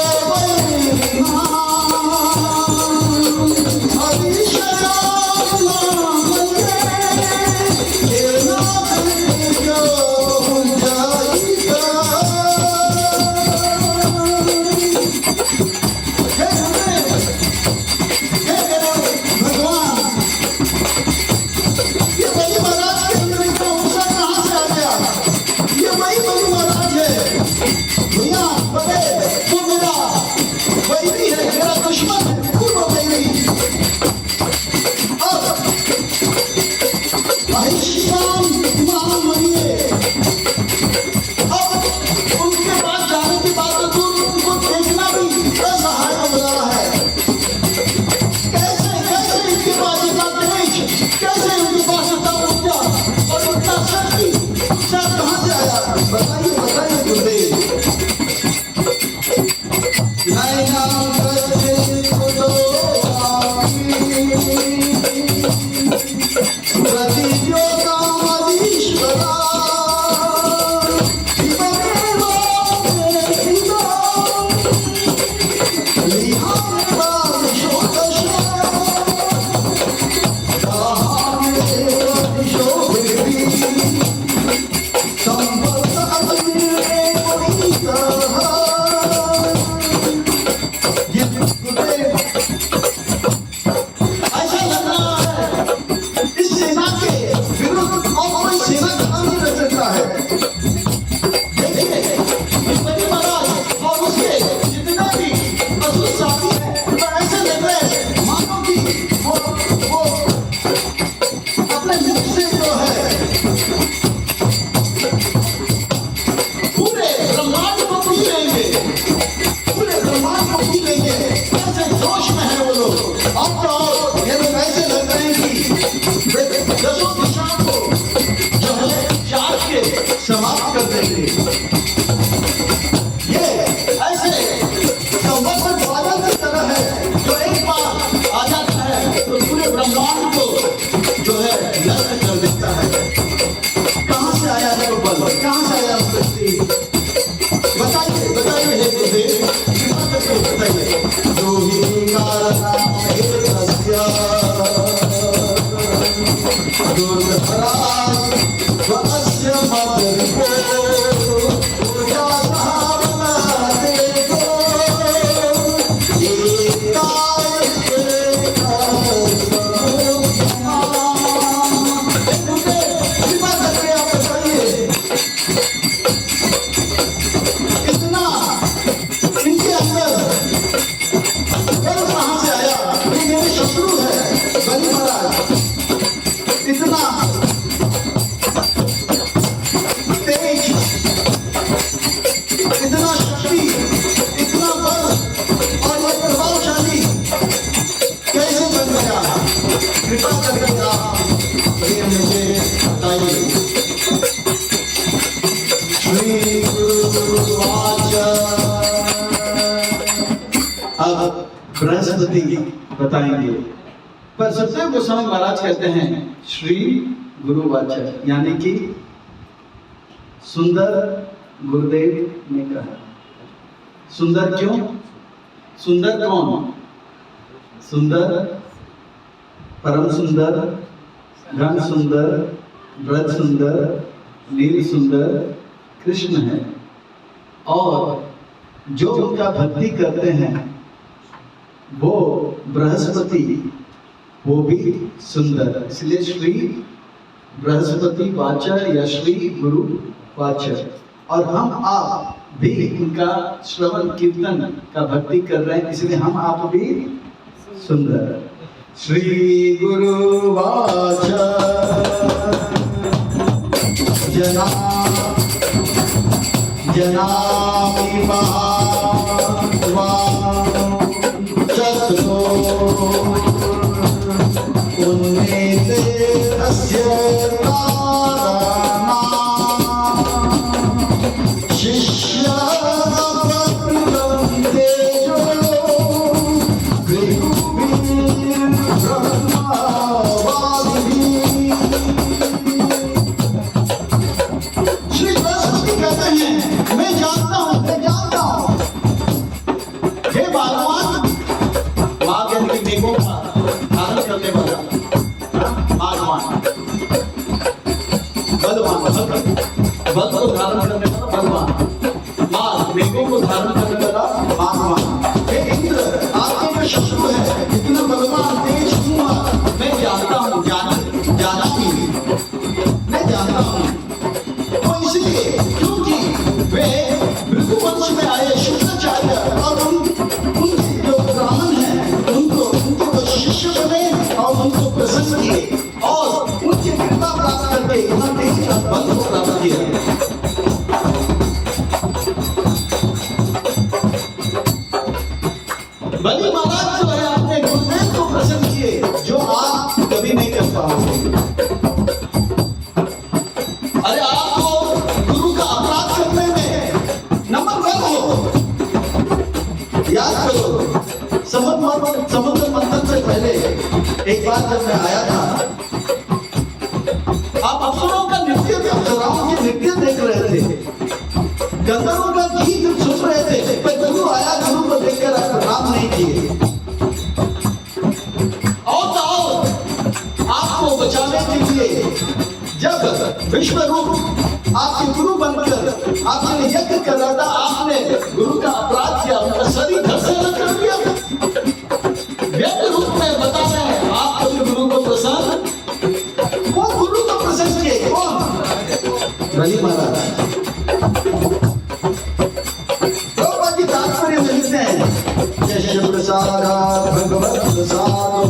अब बृहस्पति बताएंगे, पर सुखदेव गोस्वामी महाराज कहते हैं श्री गुरुवाचर, यानी कि सुंदर गुरुदेव ने कहा। सुंदर क्यों? सुंदर कौन? सुंदर, परम सुंदर, घन सुंदर, ब्रज सुंदर, नील सुंदर कृष्ण है। और जो उनका भक्ति करते हैं वो बृहस्पति, वो भी सुंदर, इसलिए श्री बृहस्पति वाचर या श्री गुरु वाचर। और हम आप भी उनका श्रवण कीर्तन का भक्ति कर रहे हैं, इसलिए हम आप भी सुंदर। श्री गुरु वाचर जना जनामि महात्मा चतुरो उन्नीते अस्य कारणात् बल को धारण करने वाला बलवान, माल मेघों को धारण करने वाला मानवान। हे इंद्र, आपके जो शत्रु है इतना बलवान तेज हुआ, मैं जानता हूँ, जाना भी मैं जानता हूँ। तो इसलिए क्योंकि वे भृगुवंश में आए शुक्राचार्य और उनके जो ब्राह्मण हैं उनको जो शिष्य बने और उनको प्रसन्न किए और उनकी कृपा प्राप्त करके उन्होंने बल को प्राप्त किया। बलि महाराज जो है अपने गुरुदेव को प्रसन्न किए, जो आप कभी नहीं कर पाओगे। अरे आपको गुरु का अपराध करने में नंबर 1 हो। याद करो, समुद्र मंथन से पहले एक बार जब मैं आया था, आप अप्सराओं का नृत्य, अप्सराओं के नृत्य देख रहे थे, गंधर्वों का गीत सुन रहे थे, पर गुरु आया, गुरु को देखकर आप प्रणाम नहीं किए। और आपको बचाने के लिए जब विश्व रूप आपके गुरु बनकर आपके लिए यज्ञ कर रहा था, आपने गुरु का अपराध किया, उनका शरीर धड़ कर दिया। व्यक्त रूप में बता रहे हैं आप कभी गुरु को प्रसन्न, वो गुरु को प्रसन्न किए कौन? बलि महाराज। तात्पर्य लिखते हैं जय प्रसाद भगवत प्रसादो,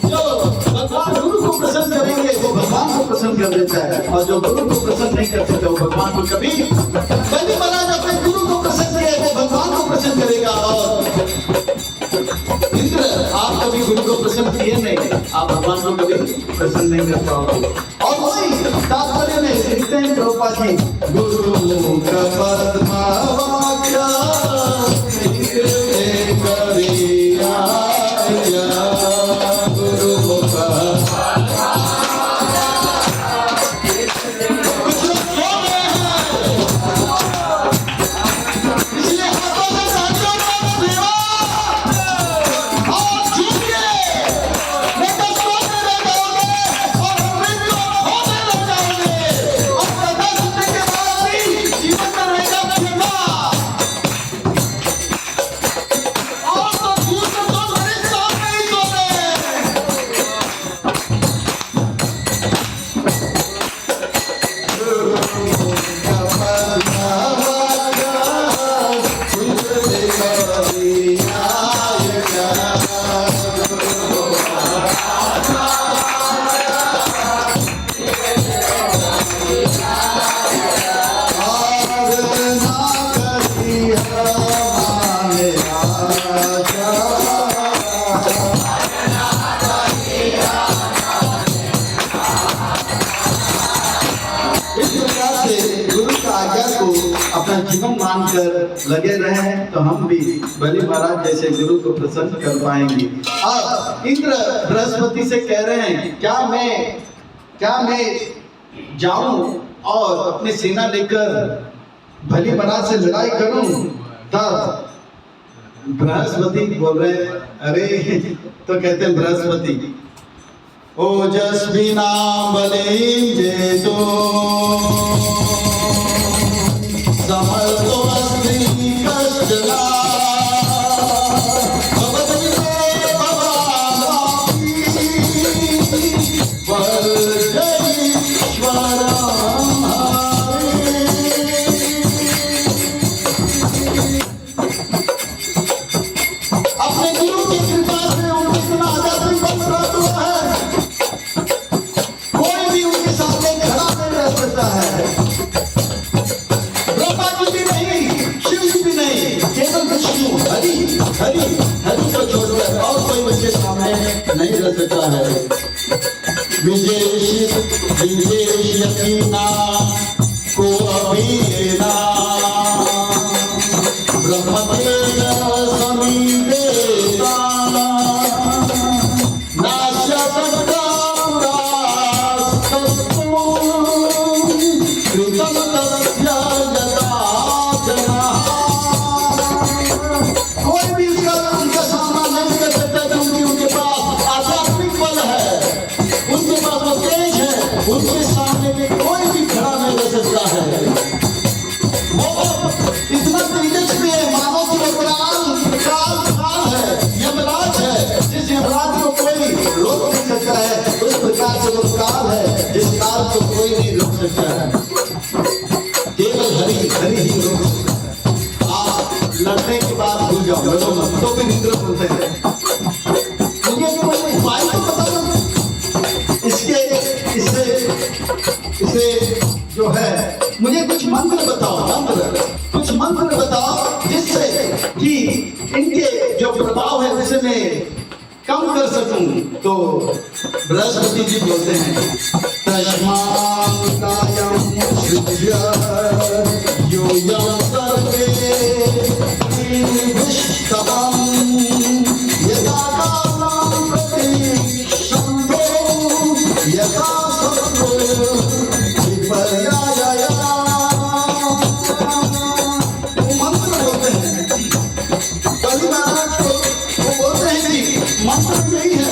जो भगवान गुरु को प्रसन्न करेंगे वो भगवान को प्रसन्न कर देता है, और जो गुरु को प्रसन्न नहीं कर सकता वो भगवान को कभी। बलि महाराज अपने गुरु को प्रसन्न किए, वो भगवान को प्रसन्न करेगा। और इंद्र, आप कभी गुरु को प्रसन्न किए नहीं, आप भगवान को कभी प्रसन्न नहीं कर पाओगे। और वही तात्पर्य में लिखते हैं प्रभुपाद जी, गुरु का पद्मा वाक्य करिया गुरु का। अगर लगे रहें तो हम भी बलि महाराज जैसे गुरु को प्रसन्न कर पाएंगे। अब इंद्र बृहस्पति से कह रहे हैं क्या मैं जाऊं और अपनी सेना लेकर बलि महाराज से लड़ाई करूं? तब बृहस्पति बोल रहे हैं, अरे तो कहते हैं बृहस्पति, ओजस्विना बलिं जेतो समर्थो अस्ति कश्चन भवद्भिः भवानापि वर्जयीश्वरः। अपने गुरु की कृपा से उनको इतना आध्यात्मिक बल प्राप्त हुआ है, कोई भी उनके सामने खड़ा नहीं रह सकता है। ब्रह्मा जी भी नहीं, शिव जी भी नहीं, केवल विष्णु हरि हरि हरि को छोड़कर और कोई उनके सामने नहीं रह सकता है। विजेशयतीना को अभिना ब्रह्मतेन समीपेता नास्य सत्तापुरास्तस्तु कृतं तस्य यथा जनाः। कोई भी उनका सामना नहीं कर सकता क्योंकि उनके पास आध्यात्मिक बल है, उनके पास वो तेज है, उनके सामने में कोई भी खड़ा नहीं रह सकता है। वो इतना तेजस्वी है, मानो कि वो काल है, यमराज है, जिस यमराज को कोई रोक नहीं सकता है, उस प्रकार से वो काल है जिस काल को कोई नहीं रोक सकता है। केवल हरि हरि ही रोक सकता है। आप लड़ने की बात भूल जाओ, लड़ो मत, तो भी इंद्र बोलते हैं मुझे कोई उपाय तो बता दो इसे जो है, मुझे कुछ मंत्र बताओ, कुछ मंत्र बताओ जिससे कि इनके जो प्रभाव है उसे मैं कम कर सकूं। तो बृहस्पति जी बोलते हैं, तस्मात् कायं सृज्य यूयं सर्वे विष्टवं यथा कालं प्रतीक्षन्तो यथा सत्त्वं विपर्यायया। मंत्र बोलते हैं बलि महाराज को, वो बोलते हैं कि मंत्र यही है,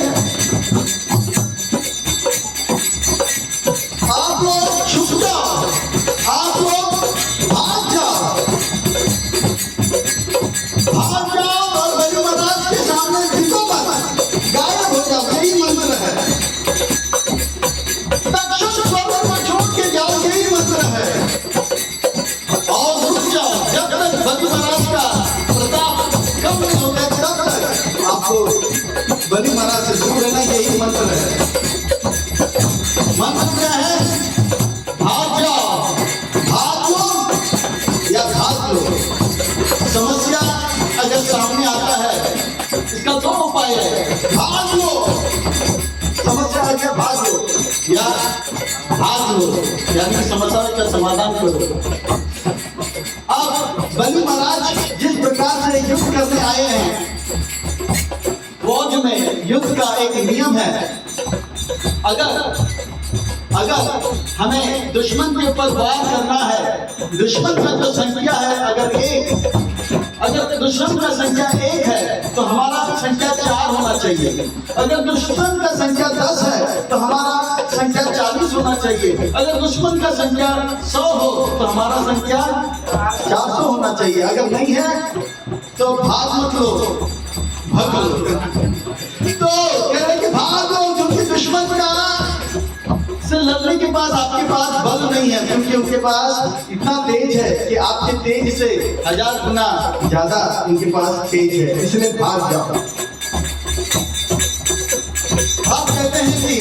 आप लोग छुप जाओ, आप लोग भाग जाओ और बलि महाराज के सामने दिखो मत, गायब हो जाओ, यही मंत्र है। तक्षक स्वर्ग को छोड़ के जाओ, यही मंत्र है। और रुक जाओ जब तक बलि महाराज का प्रताप कम नहीं हो गया, तब तक आपको बलि महाराज से दूर रहना, यही मंत्र है। मंत्र क्या है? भाग जाओ, भाग लो या भाग लो। समस्या अगर सामने आता है, इसका दो उपाय है, भाग लो, समस्या आगे भाग लो या भाग लो, यानी कि समस्या का समाधान करो। अब बलि महाराज जिस प्रकार से युद्ध करने आए हैं, फौज में युद्ध का एक नियम है, अगर हमें दुश्मन के ऊपर वार करना है, दुश्मन का जो संख्या है अगर दुश्मन का संख्या 1 है तो हमारा संख्या 4 होना चाहिए। अगर दुश्मन का संख्या 10 है तो हमारा संख्या 40 होना चाहिए। अगर दुश्मन का संख्या 100 हो तो हमारा संख्या 400 होना चाहिए। अगर नहीं है तो भाग मत लो, भाग लो। तो कह रहे कि भाग लो, क्योंकि दुश्मन का से लड़ने के बाद आपके पास बल नहीं है, क्योंकि उनके पास इतना तेज है कि आपके तेज से 1000 गुना ज्यादा उनके पास तेज है, इसलिए भाग जाओ। आप कहते हैं कि